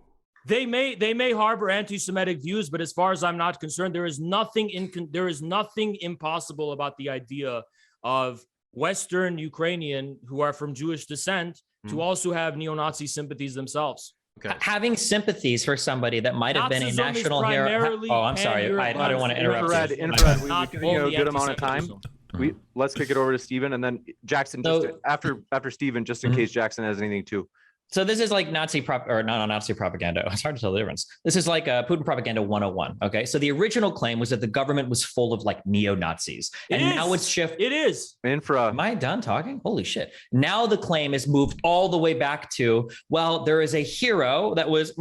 They may harbor anti-Semitic views, but as far as I'm not concerned, there is nothing impossible about the idea of Western Ukrainian who are from Jewish descent to also have neo-Nazi sympathies themselves. Okay. Having sympathies for somebody that might have been a national hero. Oh, I'm sorry. I don't want to interrupt. Infrared, we've given you a good amount of time. Let's kick it over to Steven and then Jackson, just after Steven, just in case Jackson has anything too. So this is like Nazi propaganda. It's hard to tell the difference. This is like Putin propaganda 101. Okay. So the original claim was that the government was full of like neo-Nazis. Now it's shifted. It is. Infra. Am I done talking? Holy shit. Now the claim is moved all the way back to, well, there is a hero that was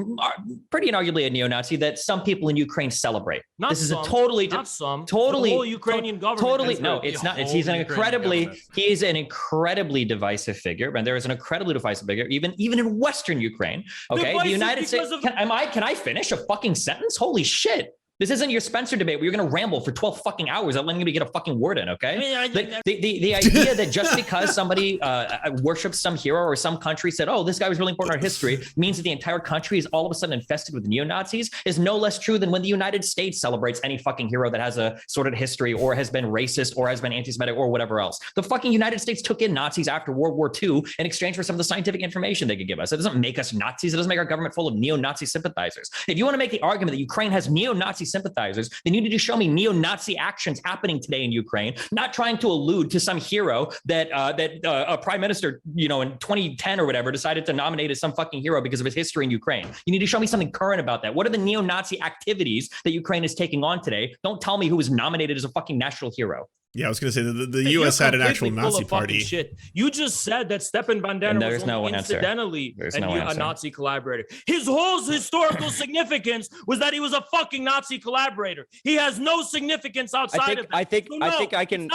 pretty inarguably a neo-Nazi that some people in Ukraine celebrate. The whole Ukrainian government. Totally. No, it's not. He's an incredibly divisive figure. And there is an incredibly divisive figure, even in Western Ukraine. Okay. The United States. Can I finish a fucking sentence? Holy shit. This isn't your Spencer debate where you're going to ramble for 12 fucking hours. I'm letting you get a fucking word in, okay? The idea that just because somebody worships some hero or some country said, oh, this guy was really important in our history, means that the entire country is all of a sudden infested with neo-Nazis is no less true than when the United States celebrates any fucking hero that has a sordid history or has been racist or has been anti-Semitic or whatever else. The fucking United States took in Nazis after World War II in exchange for some of the scientific information they could give us. It doesn't make us Nazis. It doesn't make our government full of neo-Nazi sympathizers. If you want to make the argument that Ukraine has neo-Nazi sympathizers, then you need to show me neo-Nazi actions happening today in Ukraine, not trying to allude to some hero that a prime minister, in 2010 or whatever, decided to nominate as some fucking hero because of his history in Ukraine. You need to show me something current about that. What are the neo-Nazi activities that Ukraine is taking on today? Don't tell me who was nominated as a fucking national hero. Yeah, I was gonna say the U.S. had an actual Nazi party. Shit. You just said that Stepan Bandera was only incidentally a Nazi collaborator. His whole historical significance was that he was a fucking Nazi collaborator. He has no significance outside of that. I think I can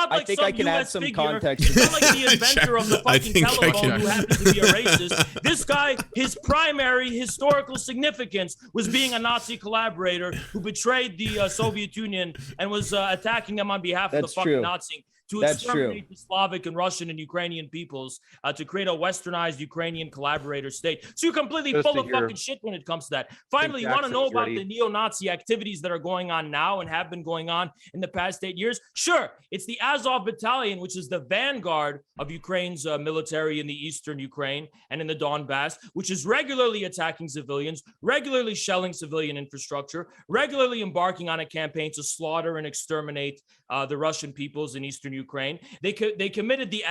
add some context. It's not like the inventor of the fucking telephone who happened to be a racist. This guy, his primary historical significance was being a Nazi collaborator who betrayed the Soviet Union and was attacking them on behalf of the fucking Nazi to exterminate the Slavic and Russian and Ukrainian peoples, to create a westernized Ukrainian collaborator state. So you're completely full of fucking shit when it comes to that. Finally, you want to know about the neo-Nazi activities that are going on now and have been going on in the past 8 years? Sure, it's the Azov Battalion, which is the vanguard of Ukraine's military in the eastern Ukraine and in the Donbass, which is regularly attacking civilians, regularly shelling civilian infrastructure, regularly embarking on a campaign to slaughter and exterminate the Russian peoples in eastern Ukraine. They committed the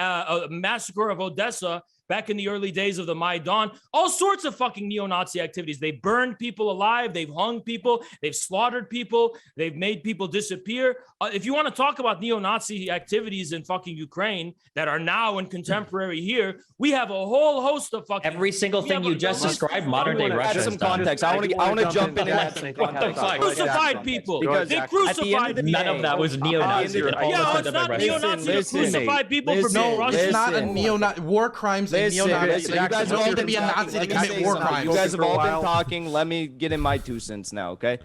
massacre of Odessa back in the early days of the Maidan, all sorts of fucking neo-Nazi activities. They burned people alive. They've hung people. They've slaughtered people. They've made people disappear. If you want to talk about neo-Nazi activities in fucking Ukraine that are now in contemporary here, we have a whole host of fucking... Every single thing you just described, modern day Russia. Some context. I want to jump in. Crucified people. They crucified people. None of that was neo-Nazi. Yeah, it's not neo-Nazi to crucify people for being Russian. It's not a neo-Nazi. War crimes and neo-Nazi. You guys have all to been be a Nazi to commit war crimes. You guys have all been talking. Let me get in my 2 cents now, okay?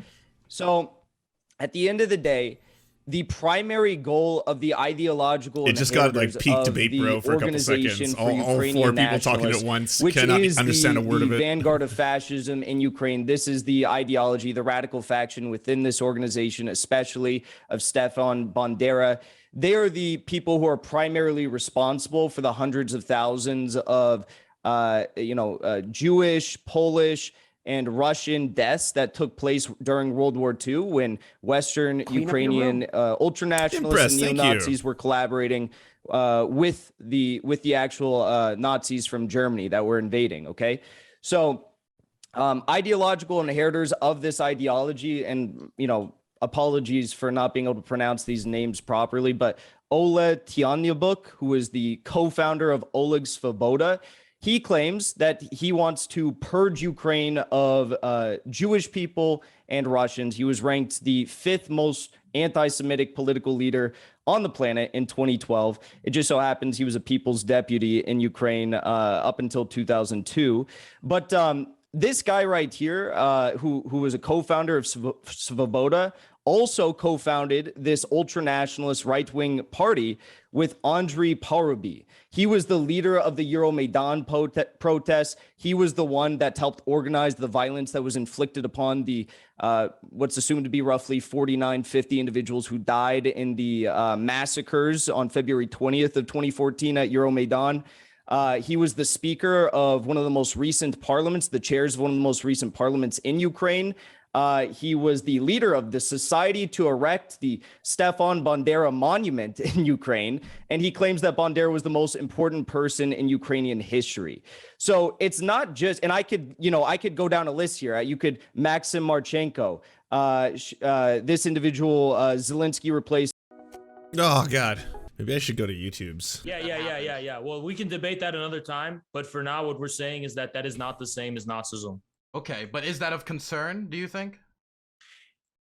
So, at the end of the day, the primary goal of the ideological it just got like peak debate, bro, for a couple seconds. All 4 people talking at once cannot understand a word of it. Vanguard of fascism in Ukraine. This is the ideology, the radical faction within this organization, especially of Stefan Bandera. They are the people who are primarily responsible for the hundreds of thousands of, Jewish, Polish, and Russian deaths that took place during World War II when Western Ukrainian ultranationalists and neo-Nazis were collaborating with the actual Nazis from Germany that were invading. Okay, so ideological inheritors of this ideology, and apologies for not being able to pronounce these names properly, but Oleg Tianyabuk, who is the co-founder of Oleg Svoboda, he claims that he wants to purge Ukraine of Jewish people and Russians. He was ranked the 5th most anti-Semitic political leader on the planet in 2012. It just so happens he was a people's deputy in Ukraine up until 2002. But this guy right here, who was a co-founder of Svoboda, also co-founded this ultranationalist right-wing party with Andrei Parubi. He was the leader of the Euromaidan protests. He was the one that helped organize the violence that was inflicted upon the what's assumed to be roughly 50 individuals who died in the massacres on February 20th of 2014 at Euromaidan. He was the speaker of one of the most recent parliaments, the chairs of one of the most recent parliaments in Ukraine. He was the leader of the Society to Erect the Stefan Bandera Monument in Ukraine, and he claims that Bandera was the most important person in Ukrainian history. So it's not just, and I could go down a list here. You could Maxim Marchenko, this individual, Zelensky replaced. Oh God. Maybe I should go to YouTube's. Yeah. Well, we can debate that another time, but for now, what we're saying is that is not the same as Nazism. Okay, but is that of concern, do you think?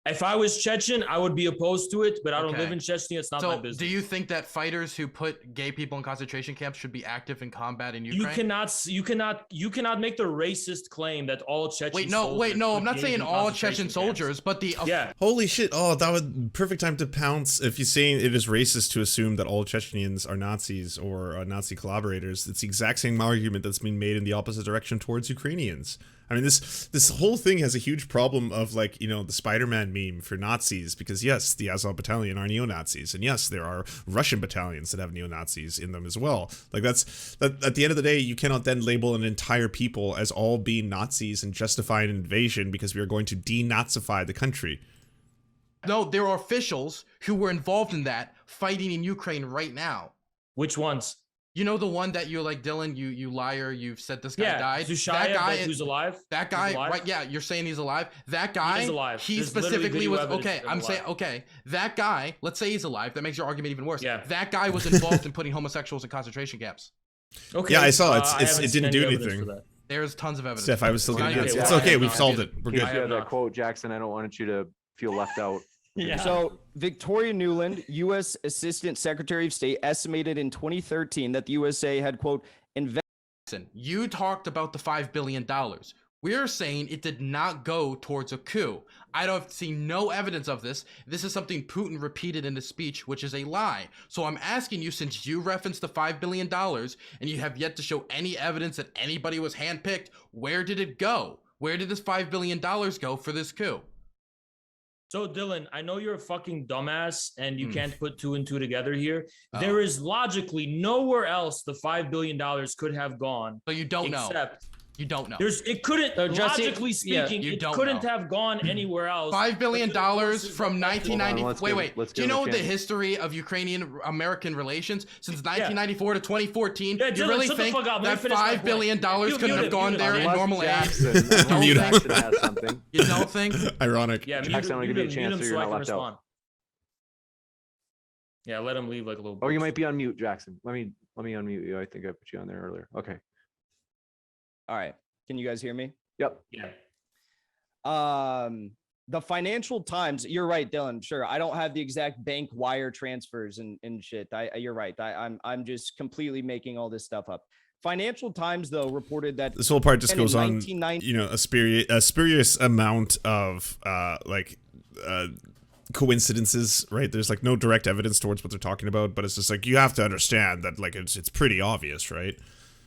If I was Chechen, I would be opposed to it, but I don't live in Chechnya. It's not my business. Do you think that fighters who put gay people in concentration camps should be active in combat in Ukraine? You cannot make the racist claim that all Chechen Wait, no, I'm not saying all Chechen soldiers, but the Holy shit! Oh, that was perfect time to pounce. If you're saying it is racist to assume that all Chechens are Nazis or Nazi collaborators, it's the exact same argument that's been made in the opposite direction towards Ukrainians. I mean, this whole thing has a huge problem of the Spider-Man meme for Nazis, because yes, the Azov Battalion are neo-Nazis, and yes, there are Russian battalions that have neo-Nazis in them as well. Like that at the end of the day, you cannot then label an entire people as all being Nazis and justify an invasion because we are going to denazify the country. No, there are officials who were involved in that fighting in Ukraine right now. Which ones? You know the one that you're like, Dylan, you liar, you've said this guy died. Zushaya, that guy who's alive. That guy, alive? right? Yeah, you're saying he's alive. That guy, He is alive. he There's specifically was literally video okay. evidence I'm of saying alive. okay. That guy, let's say he's alive. That makes your argument even worse. Yeah. That guy was involved in putting homosexuals in concentration camps. Okay. Yeah, I saw it. I haven't It seen didn't do any evidence anything. for that. There's tons of evidence. Steph, I was still It's gonna not get. even- It's well, okay. I We've have solved not. it. We're In case good. you have not. that quote, Jackson, I don't want you to feel left out. Yeah. So Victoria Nuland, U.S. Assistant Secretary of State, estimated in 2013 that the USA had, quote, Listen, you talked about the $5 billion. We're saying it did not go towards a coup. I don't see no evidence of this. This is something Putin repeated in his speech, which is a lie. So I'm asking you, since you referenced the $5 billion and you have yet to show any evidence that anybody was handpicked, where did it go? Where did this $5 billion go for this coup? So Dylan, I know you're a fucking dumbass and you can't put 2 and 2 together here. There is logically nowhere else the $5 billion could have gone. So you don't know. Except You don't know. it couldn't, So Jesse, logically speaking, you it don't couldn't know. have gone anywhere else. $5 billion But the forces from of- 1990. Hold on, Wait. let's Do you give him know a the chance. history of Ukrainian-American relations since 1994 to 2014? Yeah, you Dylan, really shut the think fuck up. Let me that finish my $5 billion point. couldn't have Muted, gone muted, there in unless normal age? Jackson, You don't unless think? Jackson has something. You don't think? Ironic. Yeah, Jackson, I'm gonna give you a chance so you're not left out. Yeah, let him leave like a little. Oh, you bitch. might be on mute, Jackson. Let me unmute you. I think I put you on there earlier. Okay. all right, can you guys hear me? Yep. Yeah. The Financial Times, you're right, Dylan. Sure. I don't have the exact bank wire transfers and shit. You're right. I'm just completely making all this stuff up. Financial Times, though, reported that This whole part just and in goes on, 1990 you know, a spurious amount of coincidences, right? There's like no direct evidence towards what they're talking about, but it's just like you have to understand that like it's pretty obvious, right?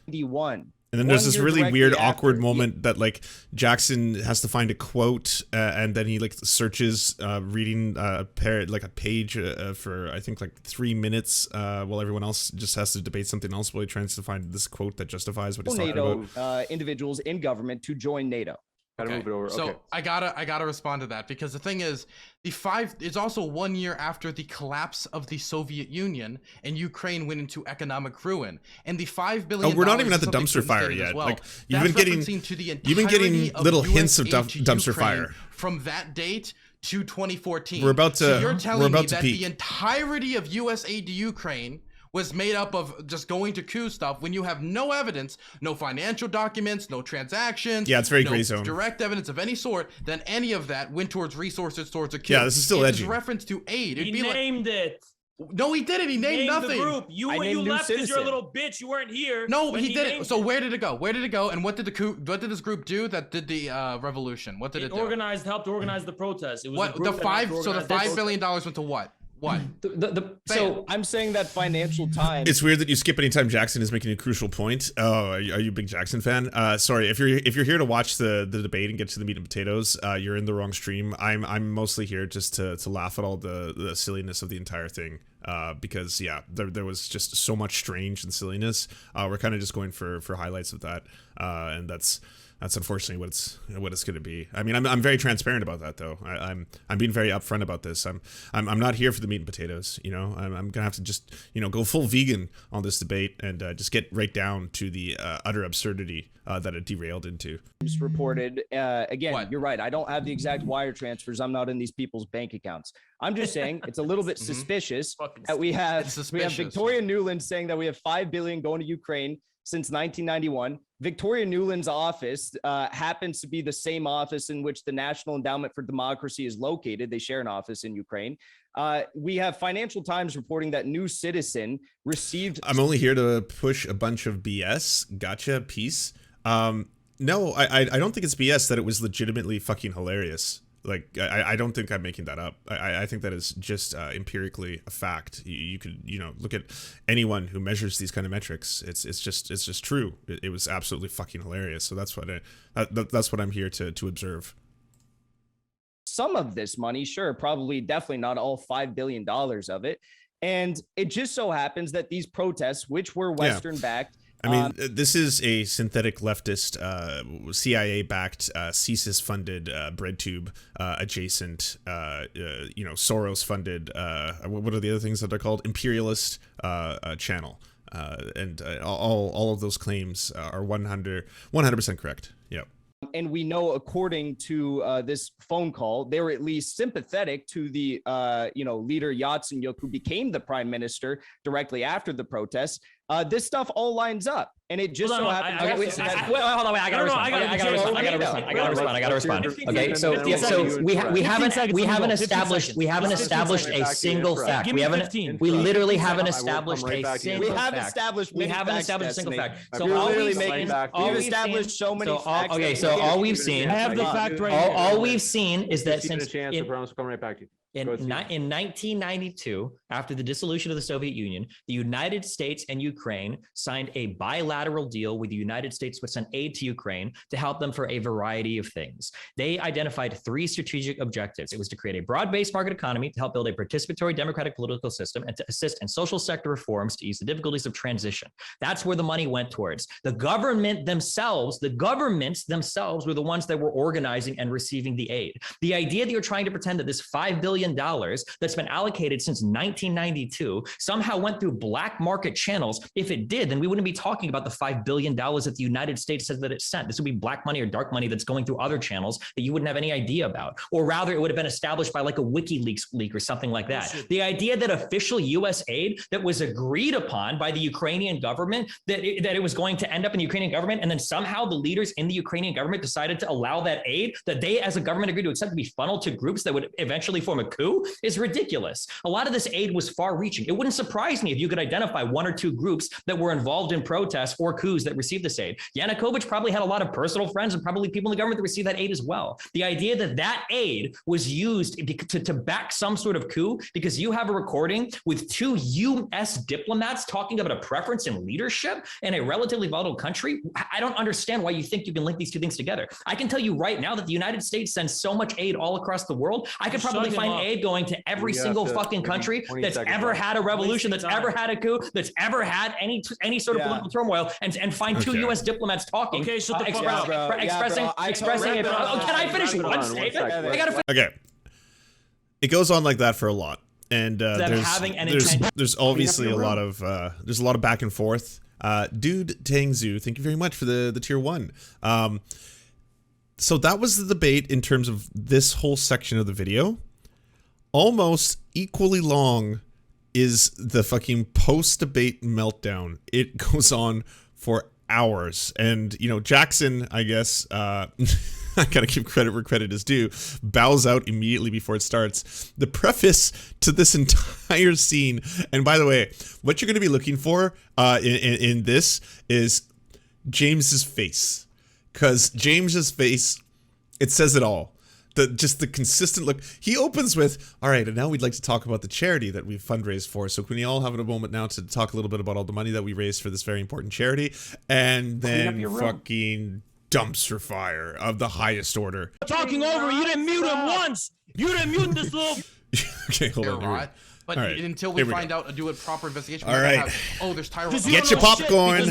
91. And then there's this year really directly weird, after- awkward moment that like Jackson has to find a quote, and then he like searches, reading a page for I think like 3 minutes, while everyone else just has to debate something else while he tries to find this quote that justifies what he's talking NATO about. individuals in government to join NATO. Gotta move it over. So Okay. I gotta respond to that because the thing is, it's also 1 year after the collapse of the Soviet Union and Ukraine went into economic ruin. And the $5 billion. Oh, we're not even at the is something dumpster Putin fire stated as yet. well. Like you've been Referencing to the getting entirety of little US hints of aid to dumpster Ukraine fire. from that date to 2014. We're about So to- you're we're telling about me to that peak. the entirety of US aid to Ukraine was made up of just going to coup stuff when you have no evidence, no financial documents, no transactions. Yeah, it's very no gray zone. direct evidence of any sort, then any of that went towards resources towards a coup. Yeah, this is still It edgy. reference to aid. It'd He be like, named it. no, he didn't. He named Named nothing. the group. You I named New left because you're a Citizen. little bitch. You weren't here. No, when he didn't. named So it. where did it go? Where did it go? And what did the coup? What did this group do that did the revolution? What did it, do? helped organize the protest. It was a What group the that five? helped So the organize $5 billion went to what? What? So I'm saying that Financial Times. It's weird that you skip anytime Jackson is making a crucial point. Oh, are you a big Jackson fan? Sorry, if you're here to watch the debate and get to the meat and potatoes, you're in the wrong stream. I'm mostly here just to laugh at all the silliness of the entire thing. Because yeah, there was just so much strange and silliness. We're kind of just going for highlights of that, and that's unfortunately what it's going to be. I mean, I'm very transparent about that though. I'm being very upfront about this. I'm not here for the meat and potatoes. You know, I'm gonna have to just go full vegan on this debate and just get right down to the utter absurdity that it derailed into. Reported again. What? You're right. I don't have the exact wire transfers. I'm not in these people's bank accounts. I'm just saying it's a little bit suspicious Fucking that we have It's suspicious. Victoria Nuland saying that we have $5 billion going to Ukraine since 1991. Victoria Nuland's office happens to be the same office in which the National Endowment for Democracy is located. They share an office in Ukraine. We have Financial Times reporting that New Citizen received. I'm only here to push a bunch of BS. Gotcha. Peace. No, I don't think it's BS that it was legitimately fucking hilarious. Like, I don't think I'm making that up. I think that is just empirically a fact. You could, look at anyone who measures these kind of metrics. It's just true. It was absolutely fucking hilarious. So that's what I'm here to observe. Some of this money, sure, probably definitely not all $5 billion of it. And it just so happens that these protests, which were Western backed, I mean, this is a synthetic leftist, CIA-backed, CSIS-funded, BreadTube adjacent, Soros-funded. What are the other things that they're called? Imperialist channel. And all of those claims are 100% correct. Yep. And we know, according to this phone call, they were at least sympathetic to the, leader Yatsenyuk, who became the prime minister directly after the protests. This stuff all lines up, and it just so happens. Hold on, wait, I gotta respond. Okay, so we haven't established a single fact. We literally haven't established a single fact. We haven't established a single fact. So we've established so many facts. Okay, so all we've seen. I have the fact right here. All we've seen is that since I promise I'll come right back to you. In 1992, after the dissolution of the Soviet Union, the United States and Ukraine signed a bilateral deal with the United States, which sent aid to Ukraine to help them for a variety of things. They identified 3 strategic objectives. It was to create a broad-based market economy, to help build a participation democratic political system, and to assist in social sector reforms to ease the difficulties of transition. That's where the money went towards. The governments themselves were the ones that were organizing and receiving the aid. The idea that you're trying to pretend that this $5 billion that's been allocated since 1992 somehow went through black market channels. If it did, then we wouldn't be talking about the $5 billion that the United States says that it sent. This would be black money or dark money that's going through other channels that you wouldn't have any idea about. Or rather, it would have been established by like a WikiLeaks leak or something like that. The idea that official U.S. aid that was agreed upon by the Ukrainian government, that it was going to end up in the Ukrainian government, and then somehow the leaders in the Ukrainian government decided to allow that aid that they as a government agreed to accept to be funneled to groups that would eventually form a coup is ridiculous. A lot of this aid was far-reaching. It wouldn't surprise me if you could identify 1 or 2 groups that were involved in protests or coups that received this aid. Yanukovych probably had a lot of personal friends and probably people in the government that received that aid as well. The idea that that aid was used to back some sort of coup because you have a recording with 2 U.S. diplomats talking about a preference in leadership in a relatively volatile country, I don't understand why you think you can link these 2 things together. I can tell you right now that the United States sends so much aid all across the world, I could probably find aid going to every single fucking country that's ever had a revolution, that's ever had a coup, that's ever had any sort of political turmoil, and find 2 U.S. diplomats talking. Okay, so expressing. Can I finish one statement? I gotta finish. Okay. It goes on like that for a lot, and there's obviously a lot of back and forth. Dude Tangzu, thank you very much for the tier 1. So that was the debate in terms of this whole section of the video. Almost equally long is the fucking post-debate meltdown. It goes on for hours. And, Jackson, I guess, I gotta give credit where credit is due, bows out immediately before it starts. The preface to this entire scene, and by the way, what you're gonna be looking for in this is James's face. Because James's face, it says it all. Just the consistent look. He opens with, all right, and now we'd like to talk about the charity that we've fundraised for. So can we all have a moment now to talk a little bit about all the money that we raised for this very important charity? And then fucking dumpster fire of the highest order. Talking over, you didn't mute him once. You didn't mute this little... Okay, hold on. But until we find out, do a proper investigation. All right. There's Tyra. Get your popcorn.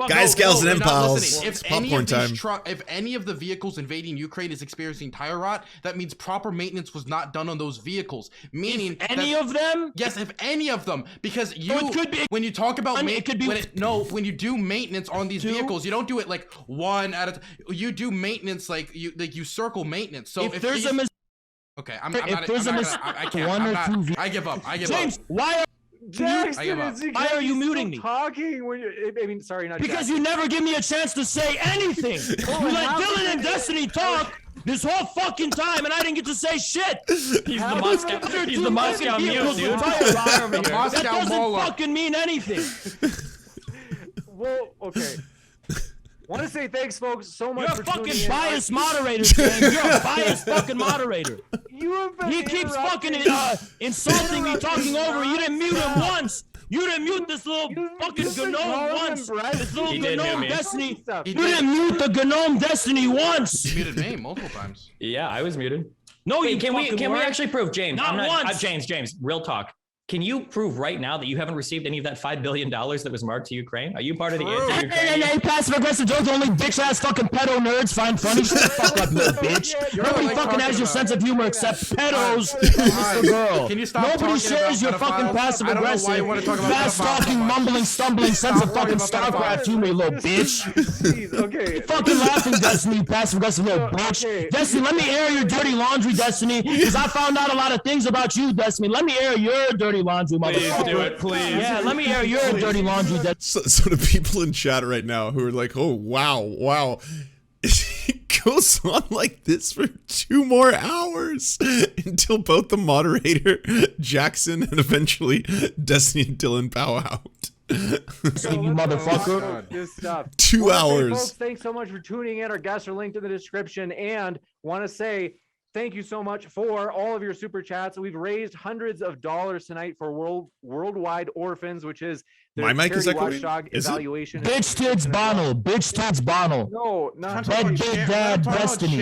Guys, gals, and impals. It's popcorn time. If any of the vehicles invading Ukraine is experiencing tire rot, that means proper maintenance was not done on those vehicles. Meaning any of them? Yes, if any of them. Because when you talk about when you do maintenance on these vehicles, you don't do it like one at a time. You do maintenance like you circle maintenance. So if there's a okay, I give up. James, why are you muting me? Talking when you're, sorry, not because you never give me a chance to say anything. You let Dylan and Destiny talk this whole fucking time, and I didn't get to say shit. He's the Moscow mule, dude. That doesn't fucking mean anything. Well, okay. Want to say thanks, folks, so much. You're a fucking biased moderator, James. You're a biased fucking moderator. He keeps fucking insulting me, talking over. You didn't mute him once. You didn't mute this little fucking gnome once. This little gnome Destiny. You didn't mute the gnome Destiny once. You muted me multiple times. Yeah, I was muted. No, can we actually prove James? Not once. James, real talk. Can you prove right now that you haven't received any of that $5 billion that was marked to Ukraine? Are you part of the anti-Ukraine? Hey, passive aggressive jokes, only bitch ass fucking pedo nerds find funny. Shut the fuck up, little bitch. Nobody fucking has your sense of humor except pedos and Mr. Girl. Can you stop? Nobody shares your fucking passive aggressive, fast talking, mumbling, stumbling sense of fucking StarCraft humor, you little bitch. Jeez, okay. You fucking laughing, Destiny, you passive aggressive little bitch. Okay. Destiny, let me air your dirty laundry, Destiny, because I found out a lot of things about you, Destiny. Let me air your dirty laundry, motherfucker. Please do it, please. Yeah, let me air your dirty laundry. So the people in chat right now who are like, oh, wow. It goes on like this for 2 more hours until both the moderator, Jackson, and eventually Destiny and Dylan bow out. You motherfucker. Good stuff. 2 hours. Folks, thanks so much for tuning in. Our guests are linked in the description, and want to say thank you so much for all of your super chats. We've raised hundreds of dollars tonight for worldwide orphans, which is the My mic is charity echoing? watchdog Is it? evaluation. Bitch tits Bono. Bitch tits Bono. No, not Dead big dad Destiny.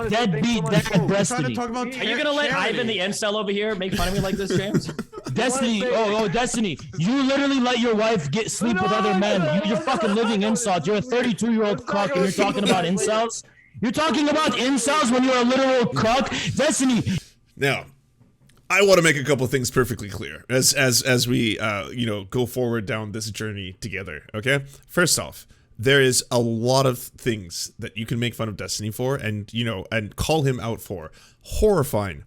Dead beat dad Destiny. Are you gonna let Ivan the incel over here make fun of me like this, James? Destiny, Destiny, you literally let your wife sleep with other men. You're fucking living insult. You're a 32-year-old cuck and you're talking about incels? You're talking about incels when you're a literal cuck? Destiny. Now, I want to make a couple things perfectly clear as we go forward down this journey together, okay? First off, there is a lot of things that you can make fun of Destiny for and call him out for. Horrifying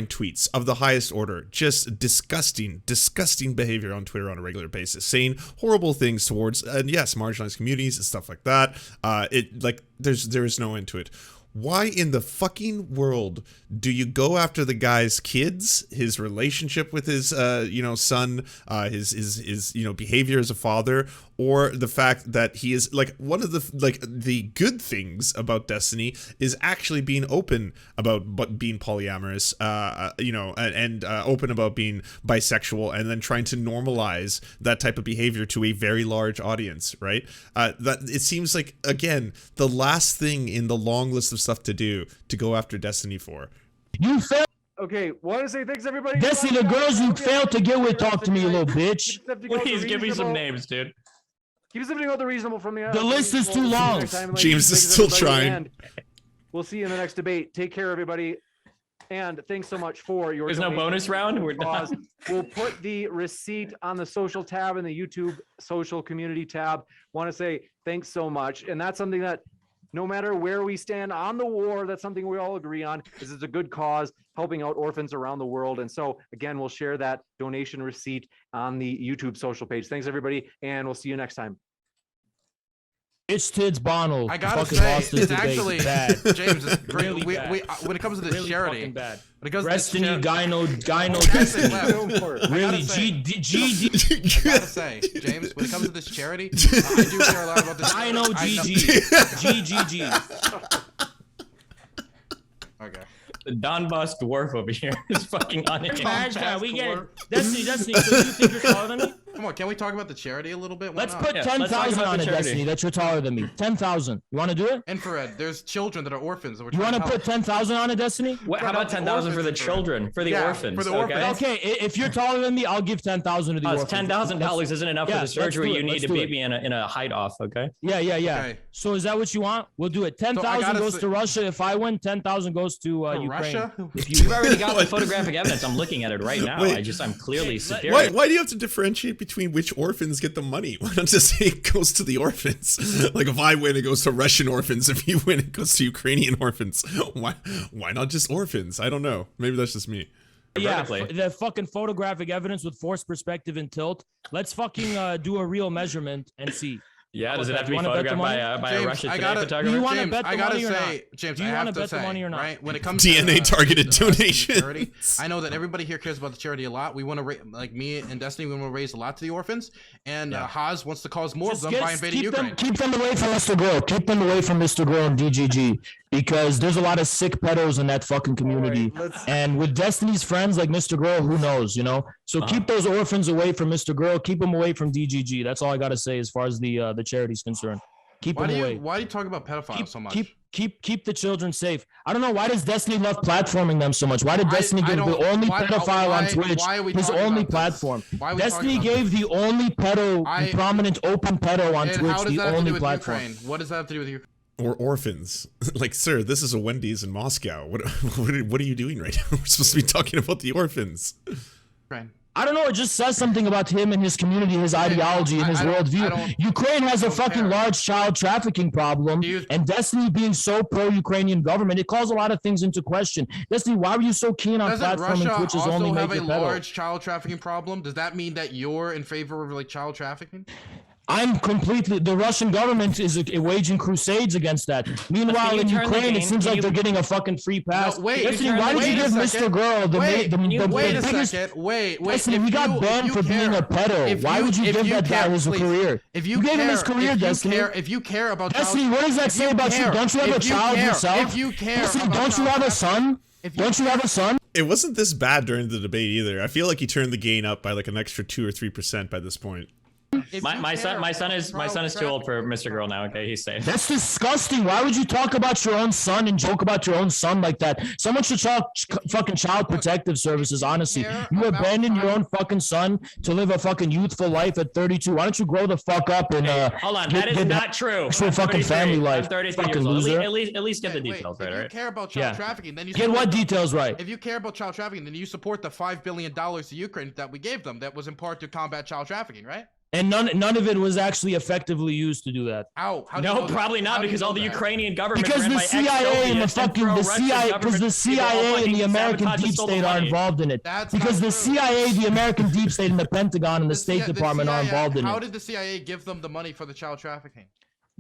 tweets of the highest order, just disgusting behavior on Twitter on a regular basis, saying horrible things towards marginalized communities and stuff like that. There is no end to it. Why in the fucking world do you go after the guy's kids, his relationship with his son, his behavior as a father, or the fact that he is one of the good things about Destiny is actually being open about being polyamorous, and open about being bisexual, and then trying to normalize that type of behavior to a very large audience, right? That it seems like, again, the last thing in the long list of stuff to do to go after Destiny for. You failed. Okay, want to say thanks, everybody. Destiny, the girls you failed to get with, talk to me, you little bitch. Please give me some names, dude. Keep something about the reasonable from the. The list is too long. James is still trying. We'll see you in the next debate. Take care, everybody. And thanks so much for your. There's no bonus round. We're done. We'll put the receipt on the social tab and the YouTube social community tab. Want to say thanks so much. And that's something that no matter where we stand on the war, that's something we all agree on. This is a good cause, helping out orphans around the world. And so again, we'll share that donation receipt on the YouTube social page. Thanks, everybody. And we'll see you next time. Bitch tits Bono. I gotta say, it's actually bad. James, it's really we when it comes to this really charity, bad. When it comes Destiny, to gyno, really, I gotta say, James, when it comes to this charity, I do care a lot about this. Gyno, GG. Okay. The Donbass dwarf over here is fucking on it. We get it. Destiny, so you think you're taller than me? Come on, can we talk about the charity a little bit? Let's put 10,000 on it, Destiny, that you're taller than me. 10,000. You want to do it? Infrared, there's children that are orphans. You want to put 10,000 on it, Destiny? How about 10,000 for the children, for the orphans? For the orphans. Okay, if you're taller than me, I'll give 10,000 to the orphans. $10,000 isn't enough for the surgery. You need to be in a height off, okay? Yeah. Okay. So is that what you want? We'll do it. 10,000 goes to Russia. If I win, 10,000 goes to Ukraine. Russia? You've already got the photographic evidence. I'm looking at it right now. I'm clearly superior. Why do you have to differentiate between which orphans get the money? Why not just say it goes to the orphans? Like if I win, it goes to Russian orphans. If you win, it goes to Ukrainian orphans. Why not just orphans? I don't know. Maybe that's just me. Yeah, the fucking photographic evidence with forced perspective and tilt. Let's fucking do a real measurement and see. Yeah, does it have to be photographed by a Russian photographer? Do you want to bet the money or not? James, do you want to bet the money or not? Right? When it comes DNA to targeted donation, I know that everybody here cares about the charity a lot. We want to like me and Destiny, we want to raise a lot to the orphans, and Haas wants to cause more of them by invading Ukraine. Keep them away from Mr. Girl. Keep them away from Mr. Girl and DGG, because there's a lot of sick pedos in that fucking community. And with Destiny's friends like Mr. Girl, who knows, So keep those orphans away from Mr. Girl. Keep them away from DGG. That's all I got to say as far as the charity's concerned. Keep them away. Why do you talk about pedophiles so much? keep the children safe. I don't know, why does Destiny love platforming them so much? Why did Destiny give the only pedophile on Twitch his only platform? Destiny gave the only prominent open pedo on Twitch the only platform. What does that have to do with Ukraine? Or orphans. Like, sir, this is a Wendy's in Moscow. What are you doing right now? We're supposed to be talking about the orphans. Ukraine. I don't know. It just says something about him and his community, his ideology, and his worldview. Ukraine has a fucking large child trafficking problem, and Destiny being so pro-Ukrainian government, it calls a lot of things into question. Destiny, why were you so keen on platforming Twitch's only major pedo? Doesn't Russia also have a large child trafficking problem? Does that mean that you're in favor of like child trafficking? I'm completely. The Russian government is waging crusades against that. Meanwhile, in Ukraine, it seems like they're getting a fucking free pass. No, wait, Destiny, why did you give Mr. Girl the biggest? Wait. Destiny, we got banned for being a pedo. Why would you give that guy his career? If you gave him his career, Destiny. If you care about Destiny, what does that say about you? Don't you have a child yourself? If you care, Destiny, don't you have a son? Don't you have a son? It wasn't this bad during the debate either. I feel like he turned the gain up by like an extra 2 or 3% by this point. My son is too old for Mr. Girl now. Okay, he's safe. That's disgusting. Why would you talk about your own son and joke about your own son like that? Someone should fucking child protective services. Honestly, you abandoned your own fucking son to live a fucking youthful life at 32. Why don't you grow the fuck up and hold on? That is not true. Actual fucking family life. I'm 33 years old. At least get the details right. If you care about child trafficking, then you get what details right. If you care about child trafficking, then you support the $5 billion to Ukraine that we gave them. That was in part to combat child trafficking, right? And none of it was actually effectively used to do that. No, probably not, because all the Ukrainian government because the CIA and the fucking the CIA and the American deep state are involved in it. Because the CIA, the American deep state, and the Pentagon and the State Department are involved in it. How did the CIA give them the money for the child trafficking?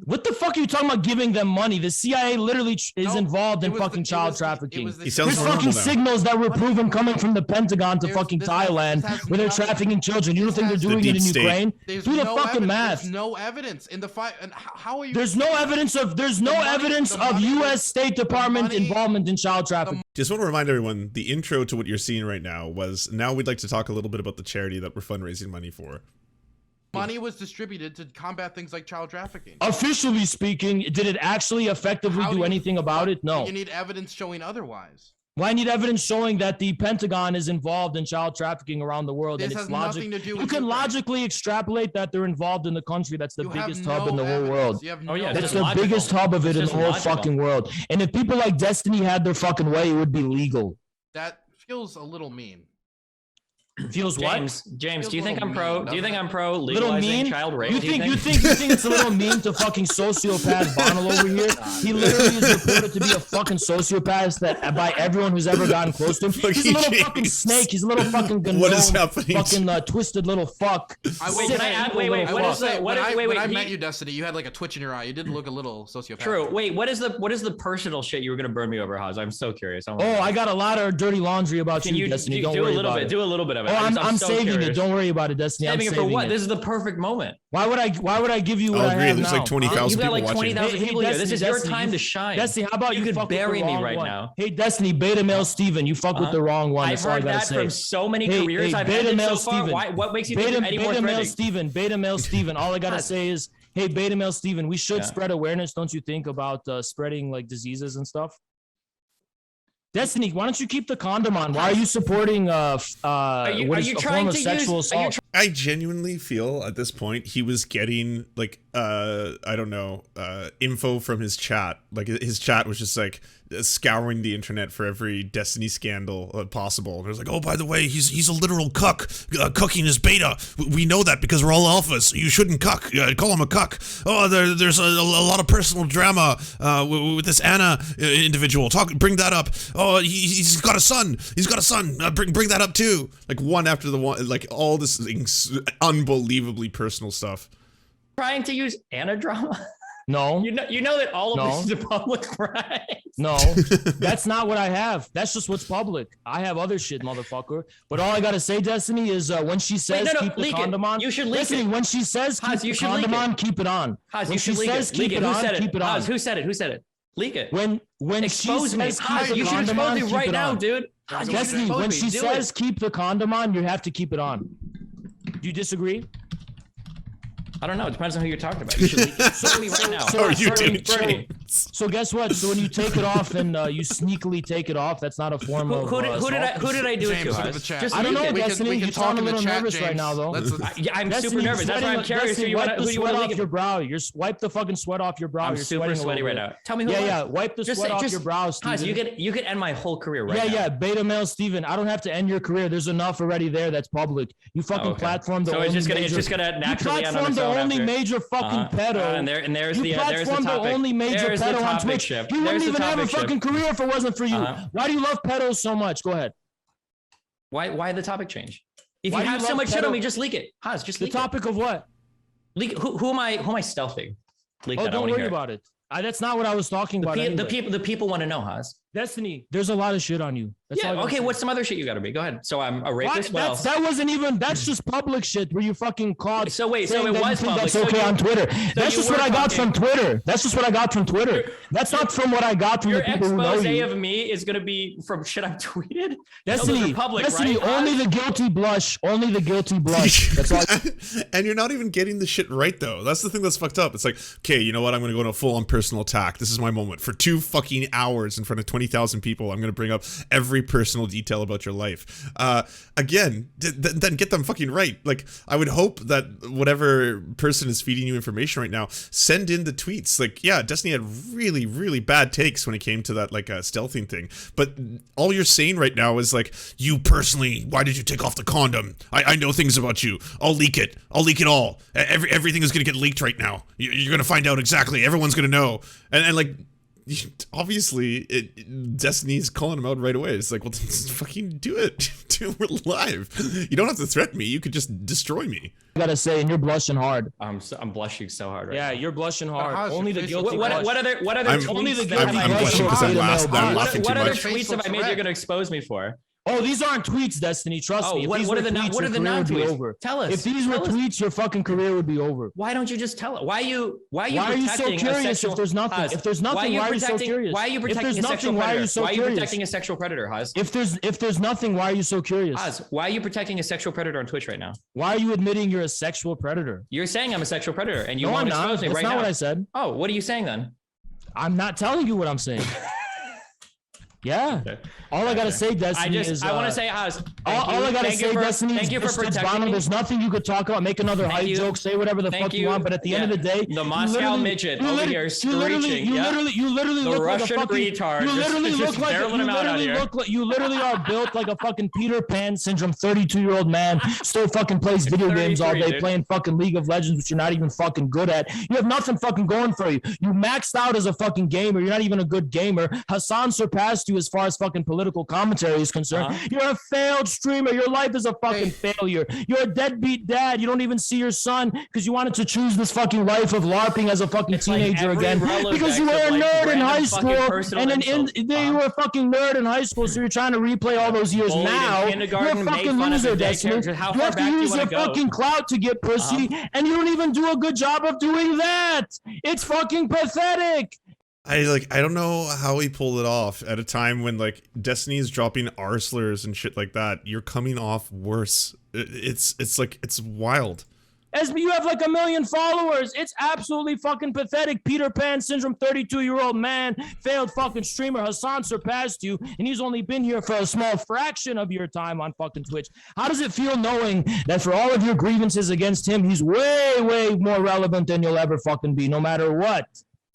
What the fuck are you talking about giving them money? The CIA literally is involved in fucking child trafficking. There's fucking signals that were proven coming from the Pentagon to fucking Thailand where they're trafficking children. You don't think they're doing it in Ukraine? Do the fucking math. There's no evidence in the fight. And how are you? There's no evidence of U.S. State Department involvement in child trafficking. Just want to remind everyone, the intro to what you're seeing right now was, now we'd like to talk a little bit about the charity that we're fundraising money for. Money was distributed to combat things like child trafficking. Officially speaking, did it actually effectively do anything about it? No. You need evidence showing otherwise. Well, I need evidence showing that the Pentagon is involved in child trafficking around the world. This has nothing to do with you can logically extrapolate that they're involved in the country that's the biggest hub in the whole world. It's the biggest hub of it in the whole fucking world. And if people like Destiny had their fucking way, it would be legal. That feels a little mean. Feels what? James, do you think I'm pro? Do you think I'm pro legalizing child rape? You think it's a little mean to fucking sociopath Bonnell over here? He literally is reported to be a fucking sociopath that by everyone who's ever gotten close to him. He's a little fucking snake. He's a little fucking gnome, what is happening? Fucking twisted little fuck. When I met you, Destiny, you had like a twitch in your eye. You did look a little sociopath. True. Wait, what is the personal shit you were gonna burn me over, Haas? I'm so curious. I got a lot of dirty laundry about you, Destiny. Don't worry about it. Do a little bit of it. Oh, I'm so saving curious. It. Don't worry about it, Destiny. Saving it for what? This is the perfect moment. Why would I give you what I have There's now? like 20,000 people watching. You've got like 20,000 people here. This is your time to shine. Destiny, how about you could bury me right now? Hey, Destiny, beta male Steven, you fuck with the wrong one. I've heard that from so many careers I've had so far. What makes you think any more threatening? Beta male Steven. All I gotta say is, hey, beta male Steven, we should spread awareness, don't you think, about spreading like diseases and stuff? Destiny, why don't you keep the condom on? Why are you supporting a form of sexual assault? I genuinely feel at this point he was getting like I don't know, info from his chat. Like his chat was just like scouring the internet for every Destiny scandal possible. It was like, oh, by the way, he's a literal cuck. Cucking is beta. We know that because we're all alphas. You shouldn't cuck. Call him a cuck. Oh, there's a lot of personal drama with this Anna individual. Bring that up. Oh, he's got a son. He's got a son. Bring that up too. Like one after the one. Like all this unbelievably personal stuff. Trying to use Anna drama. No. You know that all of this is public, right? No, that's not what I have. That's just what's public. I have other shit, motherfucker. But all I gotta say, Destiny, is when she says keep the condom on. You should leak Destiny, it. When she says keep the condom on, keep it on. Haas, when she says keep it on, keep it on. Who said it? Leak it. When expose she me. says Haas, you should expose me right now, dude. Destiny, when she says keep the condom on, you have to keep it on. Do you disagree? I don't know. It depends on who you're talking about. You should leak it. Show me right now. So guess what? So when you take it off and you sneakily take it off, that's not a form of. Who did I do it to? I don't know, Destiny. You sound a little nervous right now, though. I'm super nervous. That's why I'm curious. Who you want to leak your brow? Wipe the fucking sweat off your brow. I'm You're super sweaty right now. Tell me who. Yeah. Wipe the sweat off your brow, Steven. You could end my whole career right now. Yeah. Beta male Steven. I don't have to end your career. There's enough already there that's public. You fucking platform the. So it's just gonna naturally end on its own. The only major fucking pedo. And there's the topic. The only major pedo on Twitch. You wouldn't even have a fucking career if it wasn't for you. Why do you love pedos so much? Go ahead. Why the topic change? If you have so much shit on me, just leak it. Haas, just leak it. The topic of what? Leak. Who am I stealthing? Leak that. Don't worry about it. That's not what I was talking about. The people want to know, Haas. Destiny, there's a lot of shit on you. Okay, what's some other shit you got to be? Go ahead. So I'm a rapist. That wasn't even. That's just public shit where you fucking caught. So it was public. That's okay on Twitter. That's just what I got from Twitter. That's not from what I got from the people who know you. Your expose of me is gonna be from shit I've tweeted. Destiny, only the guilty blush. Only the guilty blush. That's all. And you're not even getting the shit right though. That's the thing that's fucked up. It's like, okay, you know what? I'm gonna go into a full-on personal attack. This is my moment. For 2 fucking hours in front of 20,000 people, I'm gonna bring up every personal detail about your life. Again, then get them fucking right. Like, I would hope that whatever person is feeding you information right now, send in the tweets. Like, yeah, Destiny had really, really bad takes when it came to that, like, stealthing thing. But all you're saying right now is like, you personally, why did you take off the condom? I know things about you. I'll leak it. I'll leak it all. Everything is gonna get leaked right now. You're gonna find out exactly. Everyone's gonna know. And like, obviously Destiny's calling him out right away. It's like, well, fucking do it. We're live. You don't have to threaten me. You could just destroy me. I gotta say, and you're blushing hard. I'm blushing so hard right now. You're blushing hard. Only the guilty what other tweets have I made? What other tweets have I made you're gonna expose me for? Oh, these aren't tweets, Destiny. Trust me. What are the non-tweets? Tell us. If these were tweets, your fucking career would be over. Why don't you just tell it? Why are you so curious if there's nothing? If there's nothing, why are you so curious? Why are you protecting a sexual predator? Why are you protecting a sexual predator, Haas? If there's nothing, why are you so curious? Haas, why are you protecting a sexual predator on Twitch right now? Why are you admitting you're a sexual predator? You're saying I'm a sexual predator, and you want to expose me right now. That's not what I said. Oh, what are you saying then? I'm not telling you what I'm saying. Yeah. Okay. All I gotta say, Destiny, is I want to say, Haas. All I gotta say, Destiny, thank you for protecting me. There's nothing you could talk about. Make another hype joke. Say whatever the fuck you want. But at the end of the day, the Moscow midget over here screeching. You literally look like a fucking retard. You literally are built like a fucking Peter Pan syndrome 32-year-old man. Still fucking plays video games all day, playing fucking League of Legends, which you're not even fucking good at. You have nothing fucking going for you. You maxed out as a fucking gamer. You're not even a good gamer. Hassan surpassed you as far as fucking political commentary is concerned. You're a failed streamer. Your life is a fucking failure. You're a deadbeat dad. You don't even see your son because you wanted to choose this fucking life of LARPing as a fucking teenager again because you were a nerd in high school and then you were a fucking nerd in high school, so you're trying to replay all those years. Now you're a fucking loser, Destiny. You have to use your fucking clout to get pussy, and you don't even do a good job of doing that. It's fucking pathetic. I don't know how he pulled it off at a time when like Destiny is dropping R slurs and shit like that. You're coming off worse. It's wild. As you have like 1 million followers. It's absolutely fucking pathetic. Peter Pan syndrome 32-year-old man, failed fucking streamer. Hassan surpassed you, and he's only been here for a small fraction of your time on fucking Twitch. How does it feel knowing that for all of your grievances against him, he's way, way more relevant than you'll ever fucking be, no matter what?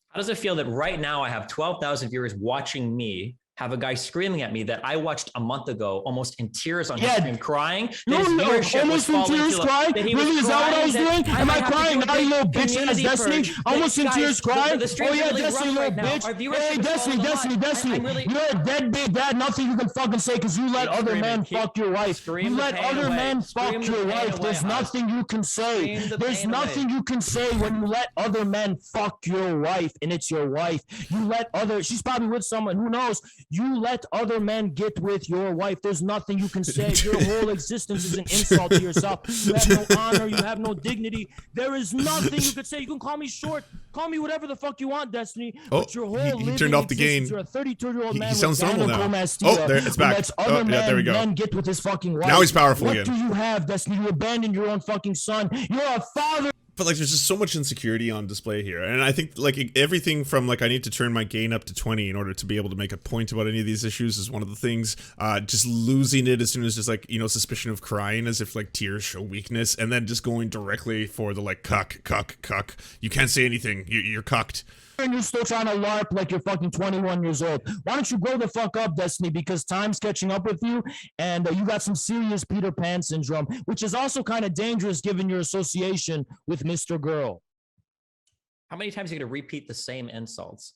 How does it feel that right now I have 12,000 viewers watching me have a guy screaming at me that I watched a month ago, almost in tears on his stream, crying? Almost in tears crying? Really? Is that what I was doing? Am I crying now, you little bitch ass Destiny? Almost in tears crying? Oh yeah, Destiny, little bitch. Hey, Destiny. You're a deadbeat dad. Nothing you can fucking say because you let other men fuck your wife. You let other men fuck your wife. There's nothing you can say. There's nothing you can say when you let other men fuck your wife, and it's your wife. You let she's probably with someone, who knows? You let other men get with your wife. There's nothing you can say. Your whole existence is an insult to yourself. You have no honor. You have no dignity. There is nothing you could say. You can call me short. Call me whatever the fuck you want, Destiny. But your whole he turned off the gain. You're a 32-year-old man. He sounds normal now. There, it's back. There we go. Men get with his fucking wife. Now he's powerful again. What do you have, Destiny? You abandoned your own fucking son. You're a father. But like, there's just so much insecurity on display here, and I think like everything from like I need to turn my gain up to 20 in order to be able to make a point about any of these issues is one of the things. Just losing it as soon as just like, you know, suspicion of crying as if like tears show weakness, and then just going directly for the like cuck. You can't say anything. You're cucked. And you're still trying to LARP like you're fucking 21 years old. Why don't you grow the fuck up, Destiny? Because time's catching up with you, and you got some serious Peter Pan syndrome, which is also kind of dangerous given your association with Mr. Girl. How many times are you going to repeat the same insults?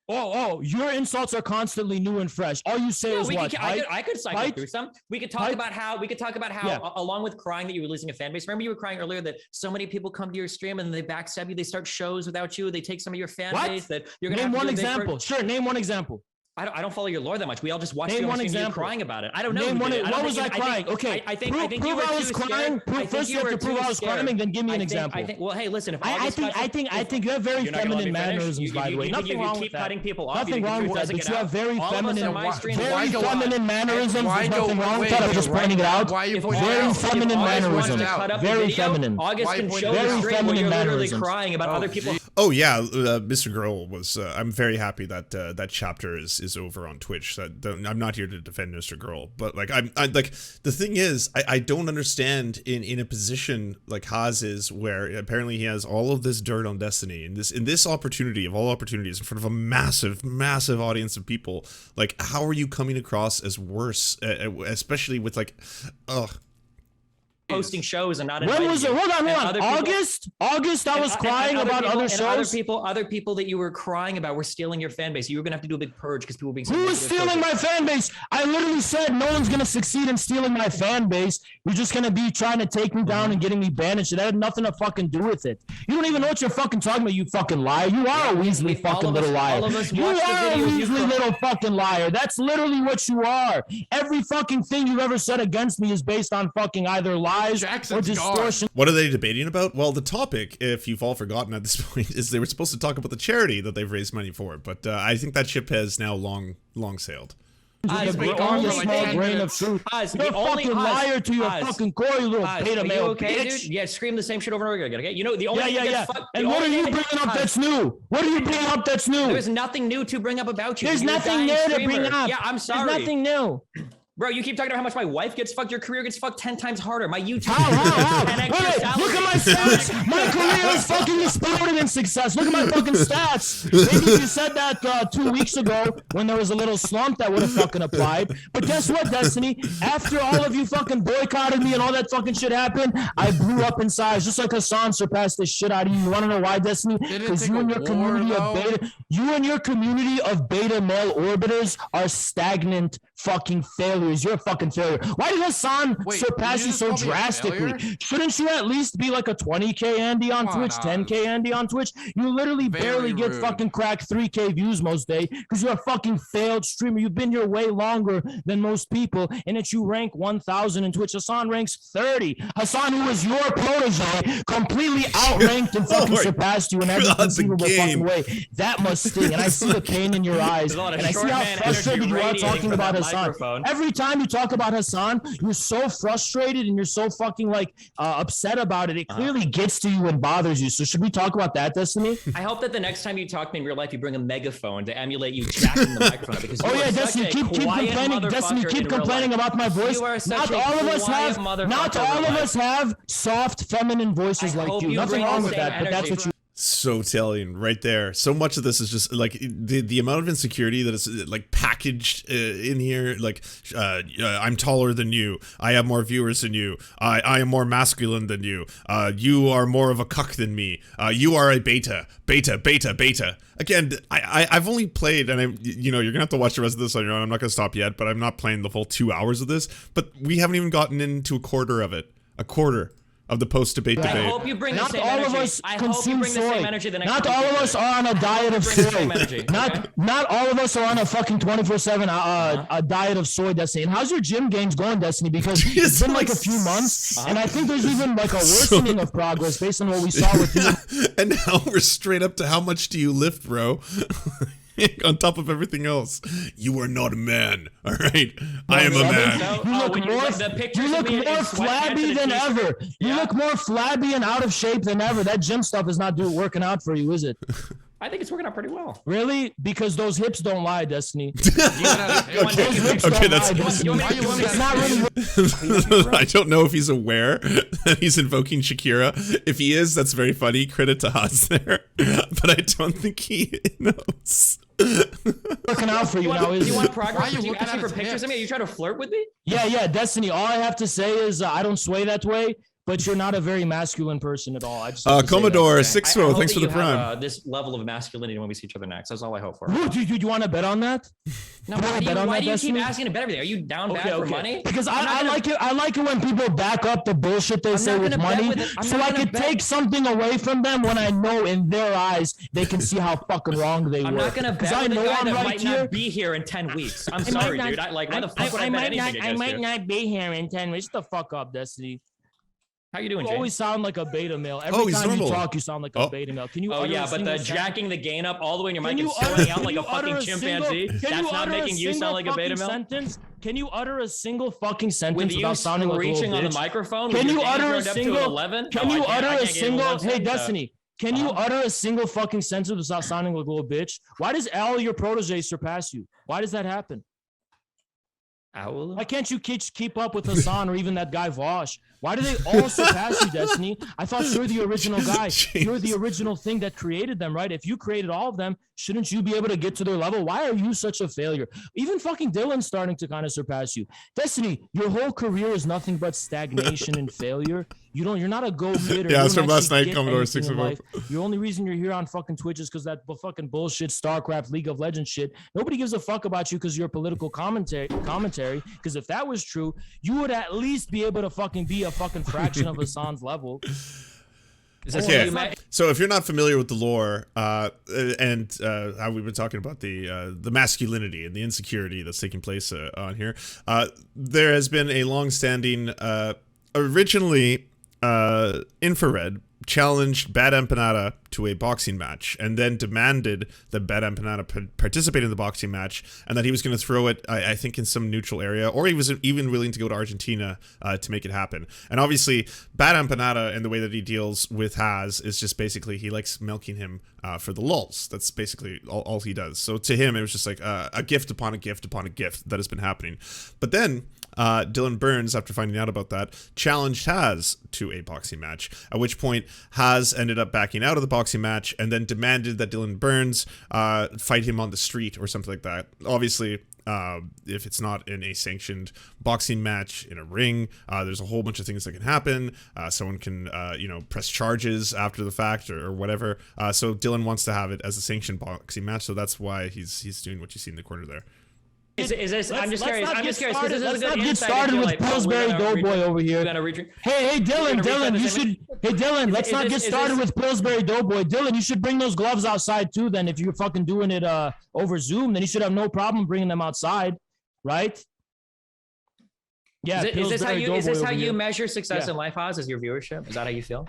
Oh, your insults are constantly new and fresh. All you say is what? I could cycle through some. We could talk about how along with crying that you were losing a fan base. Remember you were crying earlier that so many people come to your stream and they backstab you. They start shows without you. They take some of your fan base that you're going to name one example. Sure, name one example. I don't follow your lore that much. We all just watch you crying about it. I don't know. What was I crying? Okay, I think you were too scared. First you have to prove I was crying, then give me an example. Well, hey, listen. I think you have very feminine mannerisms, by the way. Nothing wrong with that. Cutting people off. Nothing wrong with that. But you have very feminine mannerisms. Why Nothing wrong with that. I'm just pointing it out. Very feminine mannerisms. Very feminine. August can show the stream where you're literally crying about other people. Oh yeah, Mr. Girl was. I'm very happy that that chapter is over on Twitch. So I'm not here to defend Mr. Girl, but like I like the thing is I don't understand in a position like Haas is, where apparently he has all of this dirt on Destiny in this opportunity of all opportunities in front of a massive audience of people. Like, how are you coming across as worse, especially with like, hosting shows and not when was it? Hold on. August I was crying about other shows. Other people that you were crying about were stealing your fan base. You were gonna have to do a big purge because people were being. Who is stealing my fan base? I literally said no one's gonna succeed in stealing my fan base. You're just gonna be trying to take me down and getting me banished. It had nothing to fucking do with it. You don't even know what you're fucking talking about. You fucking liar. You are a Weasley fucking little liar. You are a Weasley little fucking liar. That's literally what you are. Every fucking thing you've ever said against me is based on fucking either lies or distortion. What are they debating about? Well, the topic, if you've all forgotten at this point, is they were supposed to talk about the charity that they've raised money for, but I think that ship has now long sailed. You're a fucking liar to your fucking core, you little beta male bitch. Dude? Yeah, scream the same shit over and over again, okay? You know, the only thing that's and what are you bringing up that's new? What are you bringing up that's new? There's nothing new to bring up about you. There's nothing new to bring up. Yeah, I'm sorry. There's nothing new. Bro, you keep talking about how much my wife gets fucked. Your career gets fucked 10 times harder. My YouTube. Wait, look at my stats. My career is fucking exploded in success. Look at my fucking stats. Maybe you said that 2 weeks ago when there was a little slump that would have fucking applied. But guess what, Destiny? After all of you fucking boycotted me and all that fucking shit happened, I blew up in size. Just like Hassan surpassed this shit out of you. You want to know why, Destiny? Because you and your community of beta male orbiters are stagnant fucking failures. You're a fucking failure. Why did Hassan surpass you so drastically? Shouldn't you at least be like a 20K Andy on Twitch, 10K Andy on Twitch? You literally barely get fucking cracked 3K views most day because you're a fucking failed streamer. You've been here way longer than most people, and that you rank 1,000 in Twitch. Hassan ranks 30. Hassan, who was your protege, completely outranked and fucking surpassed you in every conceivable fucking way. That must sting, and I see the pain in your eyes, and I see how frustrated you are talking about Hassan. Every time you talk about Hassan, you're so frustrated and you're so fucking like upset about it. It clearly gets to you and bothers you. So should we talk about that, Destiny? I hope that the next time you talk to me in real life, you bring a megaphone to emulate you jacking the microphone. Because Destiny, keep complaining. Destiny, keep complaining about my voice. Not all of us have soft feminine voices like you. Nothing wrong with that, but that's what you. So telling right there. So much of this is just like the amount of insecurity that is like packaged in here. Like I'm taller than you. I have more viewers than you. I am more masculine than you. You are more of a cuck than me. You are a beta. Again, I've only played, and you're gonna have to watch the rest of this on your own. I'm not gonna stop yet, but I'm not playing the full 2 hours of this. But we haven't even gotten into a quarter of it. A quarter of the post-debate debate. I hope you bring the same energy. Not all of us consume soy. Not all of us are on a diet of soy. Not all of us are on a fucking 24/7 a diet of soy, Destiny. And how's your gym gains going, Destiny? Because it's been like a few months, and I think there's even like a worsening of progress based on what we saw with you. And now we're straight up to how much do you lift, bro? On top of everything else, you are not a man. All right, I am a man. You look more flabby than ever. You look more flabby and out of shape than ever. That gym stuff is not working out for you, is it? I think it's working out pretty well. Really? Because those hips don't lie, Destiny. Okay, that's. It's not really. I don't know if he's aware that he's invoking Shakira. If he is, that's very funny. Credit to Haas there, but I don't think he knows. Working out for you now, is do you want progress? You asking for pictures of me? Are you trying to flirt with me? Yeah, Destiny. All I have to say is I don't sway that way. But you're not a very masculine person at all. I just Commodore 6-0, thanks for the prime. This level of masculinity when we see each other next. That's all I hope for. Ooh, do you want to bet on that? No, why do you keep asking to bet everything? Are you down bad for money? Because I like it. I like it when people back up the bullshit they say with money, so I can take something away from them when I know in their eyes they can see how fucking wrong they were. I'm not gonna bet with a guy that might not be here in 10 weeks. I'm sorry, dude. Why the fuck would I bet anything against you? I might not be here in 10 weeks. Shut the fuck up, Destiny. How you doing, Jay? You always sound like a beta male. Every time you talk, you sound like a beta male. Can you? Oh yeah, but the jacking the gain up all the way in your mic and sounding out like a fucking chimpanzee. That's not making you sound like a beta male. Can you utter a single fucking sentence without sounding like a little bitch? On the microphone? Can you utter a single? Can you utter a single? Hey, Destiny. Can you utter a single fucking sentence without sounding like a little bitch? Why does all your proteges surpass you? Why does that happen? Owl? Why can't you keep up with Hassan or even that guy Vosh? Why do they all surpass you, Destiny? I thought you're the original guy. You're the original thing that created them, right? If you created all of them, shouldn't you be able to get to their level? Why are you such a failure? Even fucking Dylan's starting to kind of surpass you. Destiny, your whole career is nothing but stagnation and failure. You're not a go-getter. Yeah, it's from last night, Commodore 6-0. The only reason you're here on fucking Twitch is because that fucking bullshit StarCraft League of Legends shit. Nobody gives a fuck about you because you're political commentary. Because if that was true, you would at least be able to fucking be a fucking fraction of Hassan's level. Okay, so if you're not familiar with the lore and how we've been talking about the masculinity and the insecurity that's taking place on here, there has been a long-standing, originally Infrared challenged Bad Empanada to a boxing match and then demanded that Bad Empanada participate in the boxing match and that he was going to throw it, I think, in some neutral area, or he was even willing to go to Argentina to make it happen. And obviously, Bad Empanada and the way that he deals with Haz is just basically he likes milking him for the lulz. That's basically all he does. So to him, it was just like a gift upon a gift upon a gift that has been happening. But then Dylan Burns, after finding out about that, challenged Haz to a boxing match, at which point Haz ended up backing out of the boxing match and then demanded that Dylan Burns fight him on the street or something like that. Obviously, if it's not in a sanctioned boxing match in a ring, there's a whole bunch of things that can happen. Someone can, press charges after the fact or whatever. So Dylan wants to have it as a sanctioned boxing match, so that's why he's doing what you see in the corner there. Is this? I'm just curious. Because this is Let's a good not get insight. started with Pillsbury Doughboy over here. Hey, Dylan, you should. Hey, Dylan, let's not get started with Pillsbury Doughboy. Dylan, you should bring those gloves outside too. Then, if you're fucking doing it over Zoom, then you should have no problem bringing them outside, right? Yeah. Is this how you measure success in life, Oz? Is your viewership? Is that how you feel?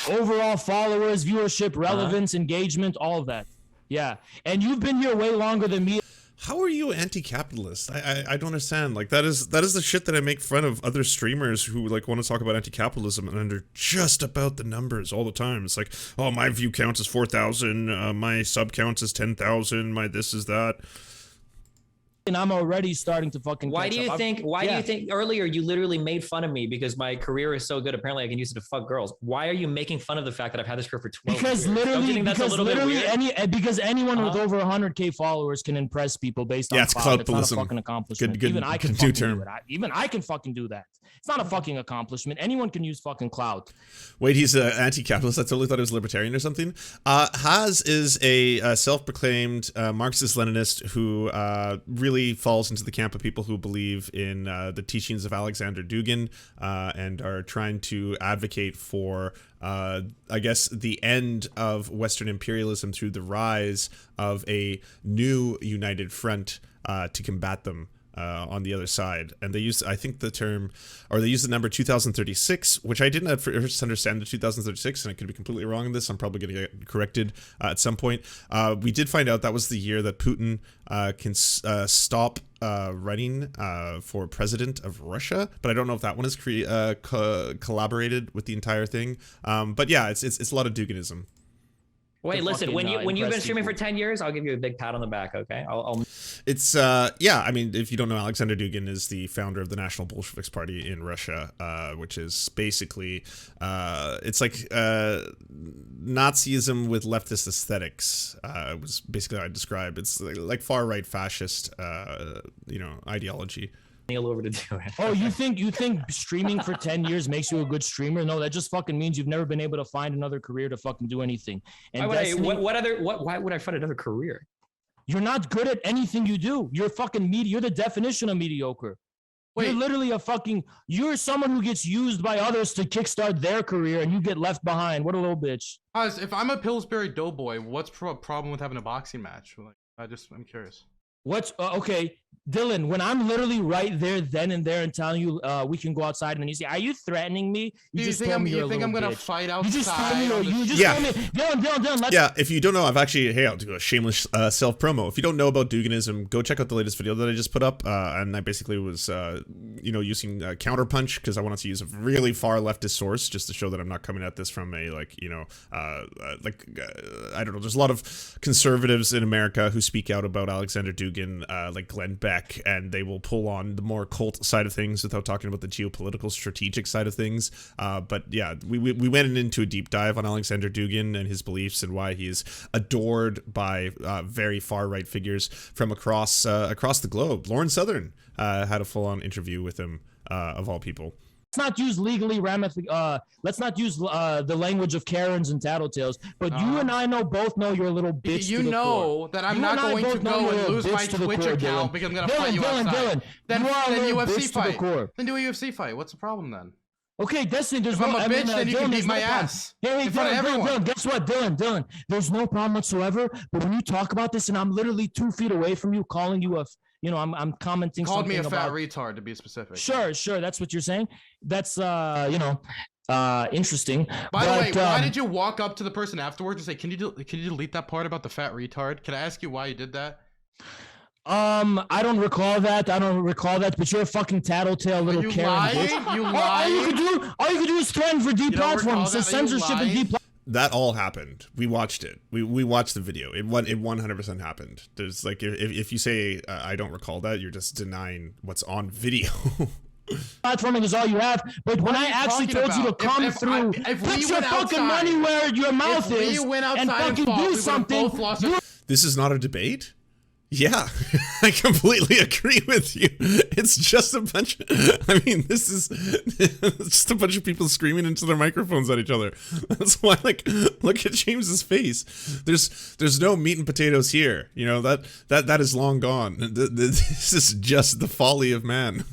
Overall followers, viewership, relevance, engagement, all of that. Yeah, and you've been here way longer than me. How are you anti-capitalist? I don't understand. Like that is the shit that I make fun of other streamers who like want to talk about anti-capitalism and they're just about the numbers all the time. It's like, oh, my view count is 4,000, my sub count is 10,000, my this is that. And I'm already starting to fucking. Why do you think earlier you literally made fun of me because my career is so good? Apparently, I can use it to fuck girls. Why are you making fun of the fact that I've had this career for 12 years? Because anyone with over 100K followers can impress people based on clout. It's not a fucking accomplishment. Even I can fucking do it. Even I can fucking do that. It's not a fucking accomplishment. Anyone can use fucking clout. Wait, he's an anti-capitalist? I totally thought he was libertarian or something. Haz is a self-proclaimed Marxist-Leninist who really falls into the camp of people who believe in the teachings of Alexander Dugin and are trying to advocate for, I guess, the end of Western imperialism through the rise of a new united front to combat them. on the other side, and they used, I think, the term, or they used the number 2036, which I didn't at first understand the 2036, and I could be completely wrong in this. I'm probably going to get corrected at some point. We did find out that was the year that Putin can stop running for president of Russia, but I don't know if that one is collaborated with the entire thing. But yeah, it's a lot of Duginism. Wait, listen, when you've been streaming for 10 years, I'll give you a big pat on the back, okay? It's yeah, I mean, if you don't know, Alexander Dugin is the founder of the National Bolsheviks Party in Russia, which is basically it's like Nazism with leftist aesthetics. Was basically how I describe. It's like far right fascist ideology. Over to do it. Oh, you think streaming for 10 years makes you a good streamer? No, that just fucking means you've never been able to find another career to fucking do anything. And why would I find another career? You're not good at anything you do. You're fucking you're the definition of mediocre. Wait. You're literally you're someone who gets used by others to kickstart their career, and you get left behind. What a little bitch. If I'm a Pillsbury Doughboy, what's the problem with having a boxing match? Like, I'm curious. What's okay, Dylan, when I'm literally right there then and there and telling you we can go outside, and then you say, are you threatening me? You think I'm gonna fight outside? You just told me Dylan, yeah, if you don't know, I'll do a shameless self promo. If you don't know about Duginism, go check out the latest video that I just put up, and I basically was using counterpunch because I wanted to use a really far leftist source just to show that I'm not coming at this from a I don't know, there's a lot of conservatives in America who speak out about Alexander Dugin, like Glenn Beck, and they will pull on the more cult side of things without talking about the geopolitical strategic side of things. But yeah, we went into a deep dive on Alexander Dugin and his beliefs and why he is adored by very far right figures from across the globe. Lauren Southern had a full on interview with him, of all people. Let's not use let's not use the language of Karens and tattletales, but you and I both know you're a little bitch. You know that I'm not going to go and lose my Twitch account because I'm going to fight you outside. Then UFC fight. Then do a UFC fight. What's the problem then? Okay, Destiny, if I'm a bitch, then you can beat my ass. Hey, Dylan, guess what, Dylan? There's no problem whatsoever, but when you talk about this and I'm literally 2 feet away from you calling you I'm commenting. Called me a fat retard, to be specific. Sure, that's what you're saying. That's interesting. By the way, why did you walk up to the person afterwards and say, "Can you delete that part about the fat retard"? Can I ask you why you did that? I don't recall that. But you're a fucking tattletale little Karen bitch. You lied. All you could do is threaten for deplatforming. So censorship and deplatforming. That all happened. We watched it. We watched the video. It 100% happened. There's like, if you say I don't recall that, you're just denying what's on video. Platforming is all you have, but when I actually told you to come through, put your fucking money where your mouth is, and fucking do something. This is not a debate? Yeah, I completely agree with you. It's just a bunch this is just a bunch of people screaming into their microphones at each other. That's why, like, look at James's face. There's no meat and potatoes here. You know, that is long gone. This is just the folly of man.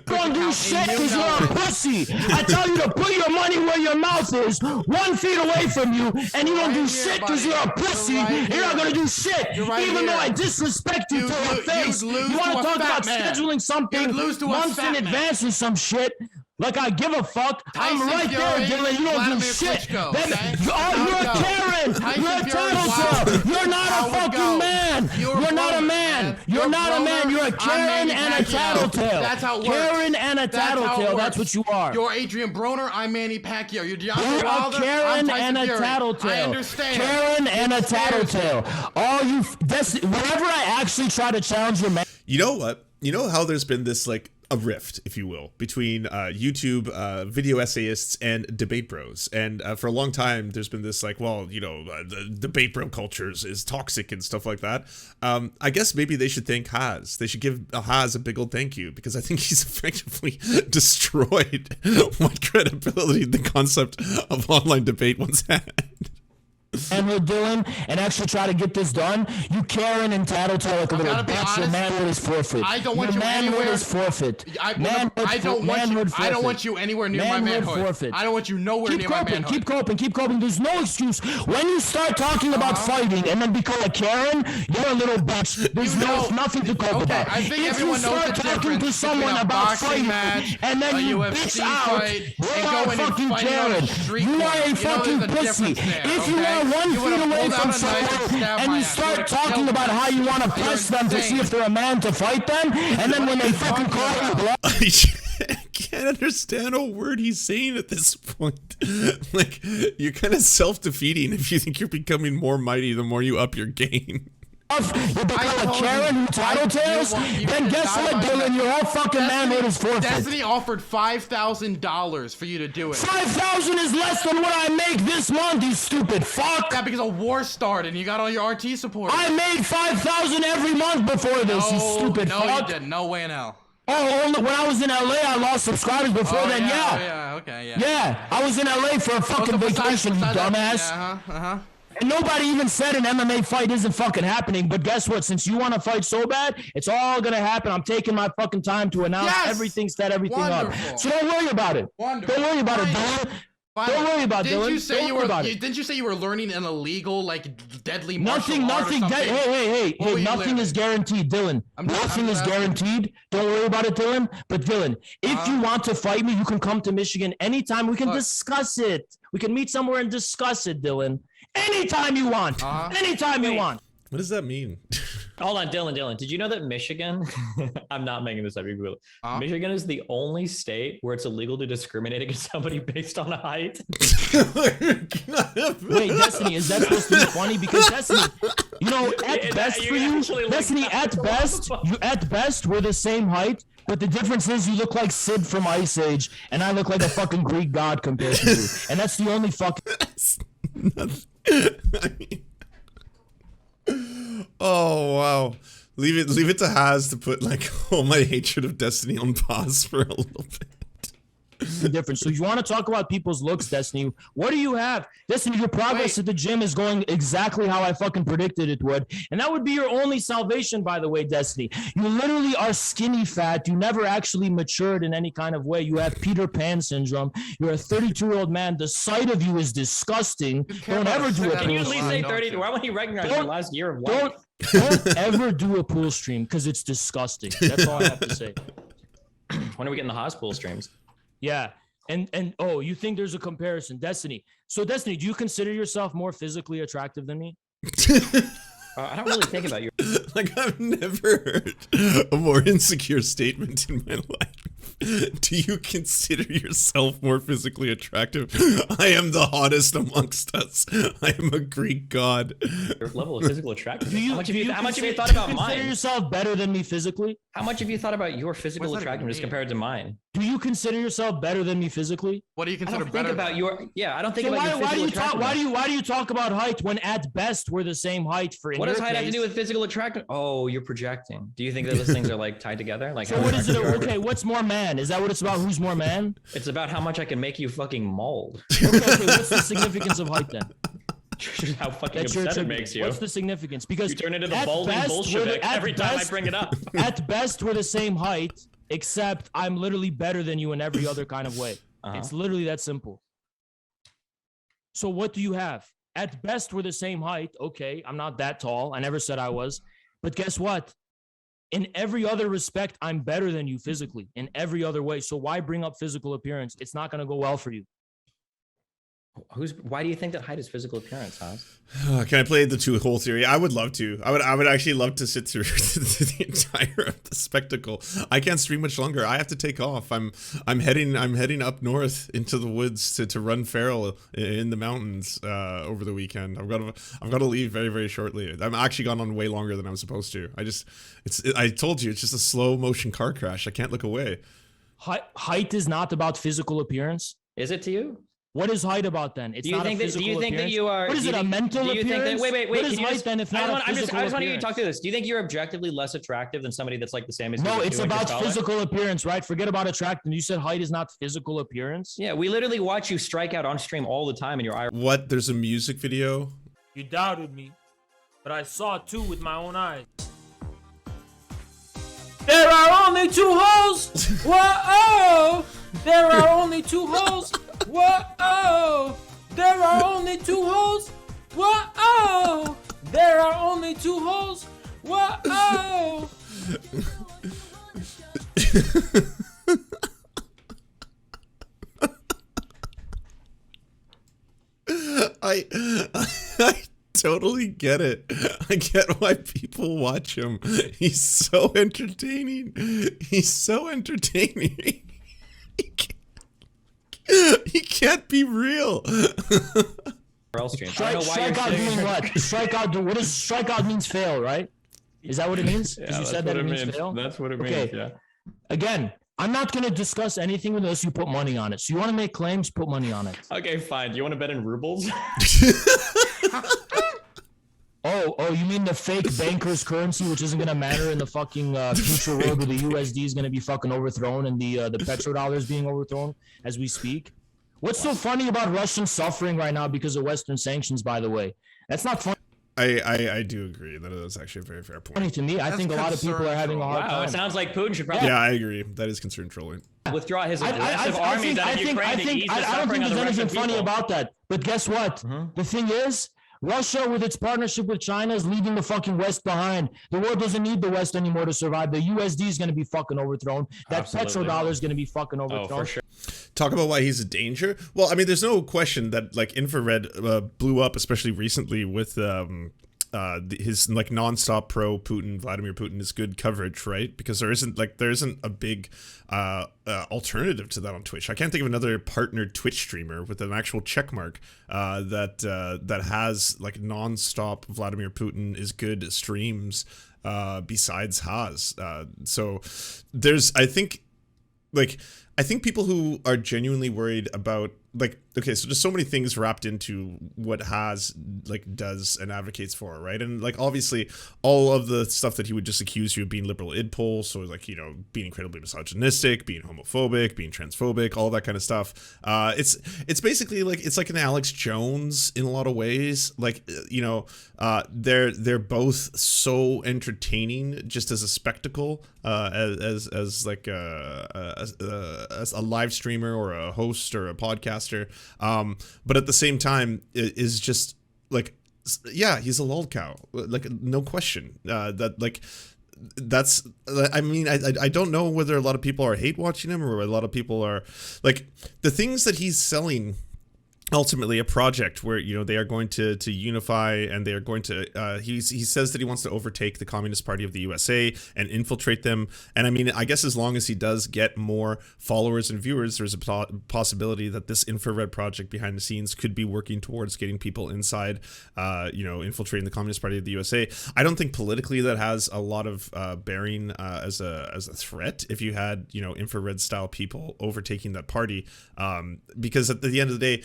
Don't do shit because you're a pussy. I tell you to put your money where your mouth is, 1 feet away from you, and you don't do shit because you're a pussy. You're not gonna do shit, even though I disrespect you to your face. You want to talk about scheduling something months in advance or some shit? Like I give a fuck. I'm right there, Dylan. You don't do shit. You're a Karen. You're a tattletale. You're not a fucking man. You're not a man. You're not a man. You're a Karen and a tattletale. That's how it works. Karen and a tattletale. That's what you are. You're Adrian Broner. I'm Manny Pacquiao. You're Deontay Wilder. Karen and a tattletale. I understand. Karen and a tattletale. Whenever I actually try to challenge your man. You know what? You know how there's been this, like, a rift, if you will, between YouTube video essayists and debate bros, and for a long time there's been this, like, well, you know, the debate bro culture is toxic and stuff like that. I guess maybe they should thank Haz. They should give Haz a big old thank you, because I think he's effectively destroyed what credibility the concept of online debate once had. manhood, Dylan, and actually try to get this done, you Karen and tattletale like a little bitch. Your manhood is forfeit. I don't want you anywhere. Is forfeit. I don't want you anywhere near my manhood. Forfeit. I don't want you nowhere near my manhood. Keep coping. There's no excuse. When you start talking about fighting and then become a Karen, you're a little bitch. There's nothing to cope about. I think if you start talking to someone about fighting and then you bitch out, you are a fucking Karen. You are a fucking pussy. If you are 1 feet away from someone and you start talking about how you want to press them to see if they're a man to fight them, and then when they fucking call you bluff. I can't understand a word he's saying at this point. Like, you're kind of self-defeating if you think you're becoming more mighty the more you up your game. You become a Karen who tattletales, then guess what, Dylan? Your whole fucking manhood is forfeit. Destiny offered $5,000 for you to do it. 5,000 is less than what I make this month, you stupid fuck. Yeah, because a war started and you got all your RT support. I made 5,000 every month before this, you stupid fuck. No, you didn't. No way in hell. Oh, when I was in LA, I lost subscribers before then, yeah. Okay, yeah. Yeah, I was in LA for a fucking vacation, you dumbass. Yeah, And nobody even said an MMA fight isn't fucking happening, but guess what? Since you want to fight so bad, it's all gonna happen. I'm taking my fucking time to announce everything, set everything up. So don't worry about it. Wonderful. Don't worry about it, Dylan. Don't worry about it, Dylan. Didn't you say you were learning an illegal, like, deadly martial art or something? Hey, nothing is guaranteed, Dylan. Nothing is guaranteed. Don't worry about it, Dylan. But Dylan, if you want to fight me, you can come to Michigan anytime. We can discuss it. We can meet somewhere and discuss it, Dylan. Anytime you want. Anytime you want. What does that mean? Hold on, Dylan. Did you know that Michigan, I'm not making this up, you Google it. Michigan is the only state where it's illegal to discriminate against somebody based on height. Wait, Destiny, is that supposed to be funny? Because Destiny, you know, at best for you, Destiny, at best, we're the same height. But the difference is you look like Sid from Ice Age, and I look like a fucking Greek god compared to you. And that's the only fucking... Oh wow. Leave it to Haz to put like all my hatred of Destiny on pause for a little bit. The difference. So you want to talk about people's looks, Destiny? What do you have? Destiny, your progress at the gym is going exactly how I fucking predicted it would. And that would be your only salvation, by the way, Destiny. You literally are skinny fat. You never actually matured in any kind of way. You have Peter Pan syndrome. You're a 32-year-old man. The sight of you is disgusting. Don't ever do it. Can you at least say 32? Why won't he recognize your last year of life? Don't ever do a pool stream because it's disgusting. That's all I have to say. When are we getting the hospital streams? Yeah. And oh, you think there's a comparison, Destiny. So Destiny, do you consider yourself more physically attractive than me? I don't really think about you. Like, I've never heard a more insecure statement in my life. Do you consider yourself more physically attractive? I am the hottest amongst us. I am a Greek god. Your level of physical attractiveness. How much have you thought about mine? Do you consider yourself better than me physically? How much have you thought about your physical attractiveness compared to mine? Do you consider yourself better than me physically? What do you consider better? I don't think about your physical attractiveness. Why do you talk about height when at best we're the same height for? What does height have to do with physical attractiveness? Oh, you're projecting. Do you think that those things are like tied together? Like, so what is it? Okay, what's more man? Is that what it's about? Who's more man? It's about how much I can make you fucking mauled. Okay, what's the significance of height then? How fucking upset it makes you. What's the significance? Because you turn into the balding Bolshevik every time I bring it up. At best, we're the same height, except I'm literally better than you in every other kind of way. It's literally that simple. So what do you have? At best, we're the same height. Okay, I'm not that tall. I never said I was. But guess what? In every other respect, I'm better than you physically in every other way. So why bring up physical appearance? It's not going to go well for you. Why do you think that height is physical appearance, Haas? Can I play the two-hole theory? I would love to. I would actually love to sit through the entire of the spectacle. I can't stream much longer. I have to take off. I'm heading up north into the woods to run feral in the mountains over the weekend. I've got to leave very, very shortly. I'm actually gone on way longer than I'm supposed to. I told you, it's just a slow motion car crash. I can't look away. Height is not about physical appearance. Is it to you? What is height about then? It's not a physical appearance. Do you think that you are? What is it? A mental appearance? Wait. What is height then if not a physical appearance? I just want to hear you talk through this. Do you think you're objectively less attractive than somebody that's like the same as you? No, it's about physical appearance, right? Forget about attractive. You said height is not physical appearance. Yeah, we literally watch you strike out on stream all the time in your eye. What? There's a music video You doubted me, but I saw it too with my own eyes. There are only 2 holes. Whoa! There are only 2 holes. Whoa! There are only 2 holes. Whoa! There are only 2 holes. Whoa! I totally get it. I get why people watch him. He's so entertaining. He's so entertaining. He can't be real. Strikeout means what? Strikeout. What does strikeout means? Fail, right? Is that what it means? Because you said that it means fail. That's what it means. Yeah. Again, I'm not going to discuss anything unless you put money on it. So you want to make claims, put money on it. Okay, fine. Do you want to bet in rubles? Oh, you mean the fake banker's currency, which isn't going to matter in the fucking future world where the USD is going to be fucking overthrown and the petrodollar is being overthrown as we speak? What's so funny about Russians suffering right now because of Western sanctions, by the way? That's not funny. I do agree that is actually a very fair point. Funny to me. I think a lot of people are having a hard time. It sounds like Putin should probably I agree. That is concern trolling. Withdraw his aggressive armies out of Ukraine to ease the I don't suffering think of the there's anything Russian funny people. about that. But guess what? The thing is, Russia, with its partnership with China, is leaving the fucking West behind. The world doesn't need the West anymore to survive. The USD is going to to be overthrown. That petrodollar is going to be fucking overthrown. Oh, for sure. Talk about why he's a danger. Well, I mean, there's no question that like infrared blew up, especially recently with his like nonstop pro Putin, Vladimir Putin is good coverage, right? Because there isn't a big alternative to that on Twitch. I can't think of another partnered Twitch streamer with an actual check mark that has like nonstop Vladimir Putin is good streams besides Haas. So there's I think people who are genuinely worried about like, okay, so there's so many things wrapped into what Haas like does and advocates for, right? And like obviously all of the stuff that he would just accuse you of being liberal idpol, so like, you know, being incredibly misogynistic, being homophobic, being transphobic, all that kind of stuff. It's basically like it's like an Alex Jones in a lot of ways. Like, you know, they're both so entertaining just as a spectacle, as like as a live streamer or a host or a podcaster. But at the same time, it is just like, yeah, he's a lolcow, like no question. That like that's I mean I don't know whether a lot of people are hate watching him or a lot of people are like the things that he's selling. Ultimately a project where, you know, they are going to unify and they are going to he says that he wants to overtake the Communist Party of the USA and infiltrate them. And I mean, I guess as long as he does get more followers and viewers, there's a possibility that this infrared project behind the scenes could be working towards getting people inside, you know, infiltrating the Communist Party of the USA. I don't think politically that has a lot of bearing as a threat if you had, you know, infrared style people overtaking that party, because at the end of the day,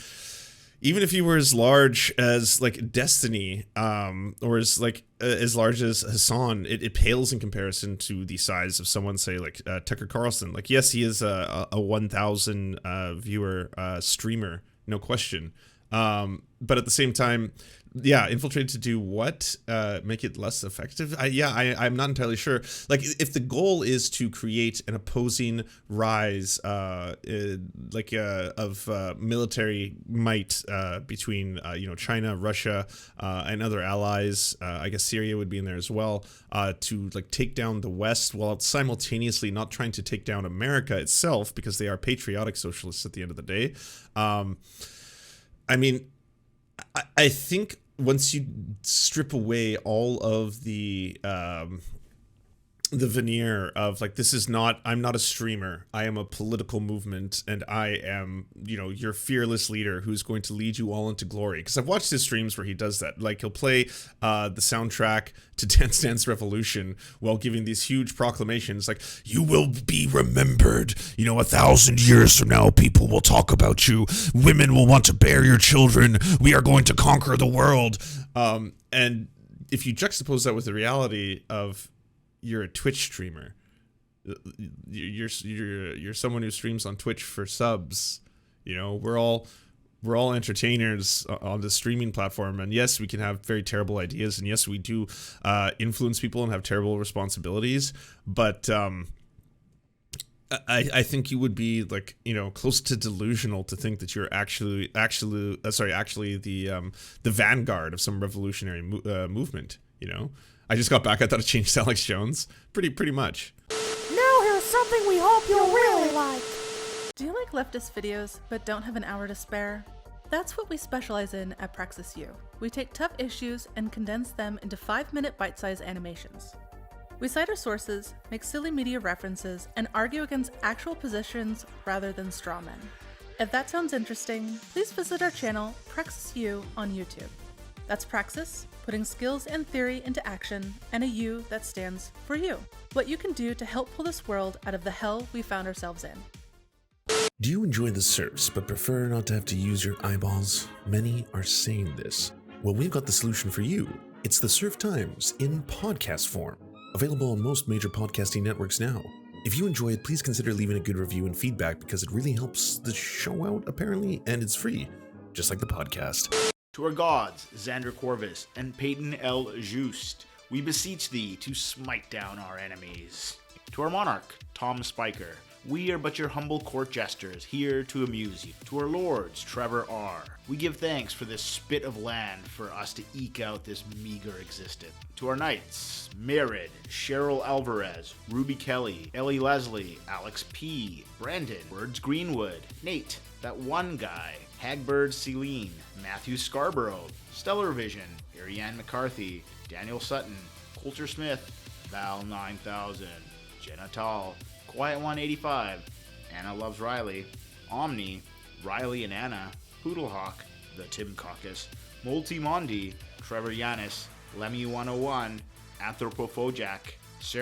even if you were as large as like Destiny, or as like as large as Hassan, it pales in comparison to the size of someone, say like Tucker Carlson. Like, yes, he is a 1,000 viewer streamer, no question. But at the same time, yeah, infiltrate to do what? Make it less effective? I'm not entirely sure. Like, if the goal is to create an opposing rise, of military might between you know, China, Russia, and other allies, I guess Syria would be in there as well, to like take down the West while simultaneously not trying to take down America itself, because they are patriotic socialists at the end of the day. I mean, I think once you strip away all of the veneer of like, this is not, I'm not a streamer, I am a political movement, and I am, you know, your fearless leader who's going to lead you all into glory. Because I've watched his streams where he does that. Like, he'll play the soundtrack to Dance Dance Revolution while giving these huge proclamations like, you will be remembered, you know, 1,000 years from now people will talk about you, women will want to bear your children, we are going to conquer the world. And if you juxtapose that with the reality of you're a Twitch streamer, you're someone who streams on Twitch for subs, you know, we're all we're all entertainers on the streaming platform, and yes, we can have very terrible ideas, and yes, we do influence people and have terrible responsibilities, but I think you would be like, you know, close to delusional to think that you're actually the vanguard of some revolutionary movement. You know, I just got back. I thought it changed Alex Jones. Pretty much. Now here's something we hope you'll really like. Do you like leftist videos but don't have an hour to spare? That's what we specialize in at Praxis U. We take tough issues and condense them into 5-minute bite-sized animations. We cite our sources, make silly media references, and argue against actual positions rather than straw men. If that sounds interesting, please visit our channel, Praxis U, on YouTube. That's Praxis, putting skills and theory into action, and a U that stands for you. What you can do to help pull this world out of the hell we found ourselves in. Do you enjoy the Serfs but prefer not to have to use your eyeballs? Many are saying this. Well, we've got the solution for you. It's the Serf Times in podcast form. Available on most major podcasting networks now. If you enjoy it, please consider leaving a good review and feedback because it really helps the show out, apparently, and it's free, just like the podcast. To our gods, Xander Corvus and Peyton L. Just, we beseech thee to smite down our enemies. To our monarch, Tom Spiker, we are but your humble court jesters, here to amuse you. To our lords, Trevor R., we give thanks for this spit of land for us to eke out this meager existence. To our knights, Merid, Cheryl Alvarez, Ruby Kelly, Ellie Leslie, Alex P., Brandon, Words Greenwood, Nate, that one guy, Hagbird Celine, Matthew Scarborough, Stellar Vision, Ariane McCarthy, Daniel Sutton, Coulter Smith, Val 9000, Jenna Tall, Quiet 185, Anna Loves Riley, Omni, Riley and Anna, Poodlehawk, The Tim Caucus, Multi Mondi, Trevor Yanis, Lemmy 101, Anthropophojack,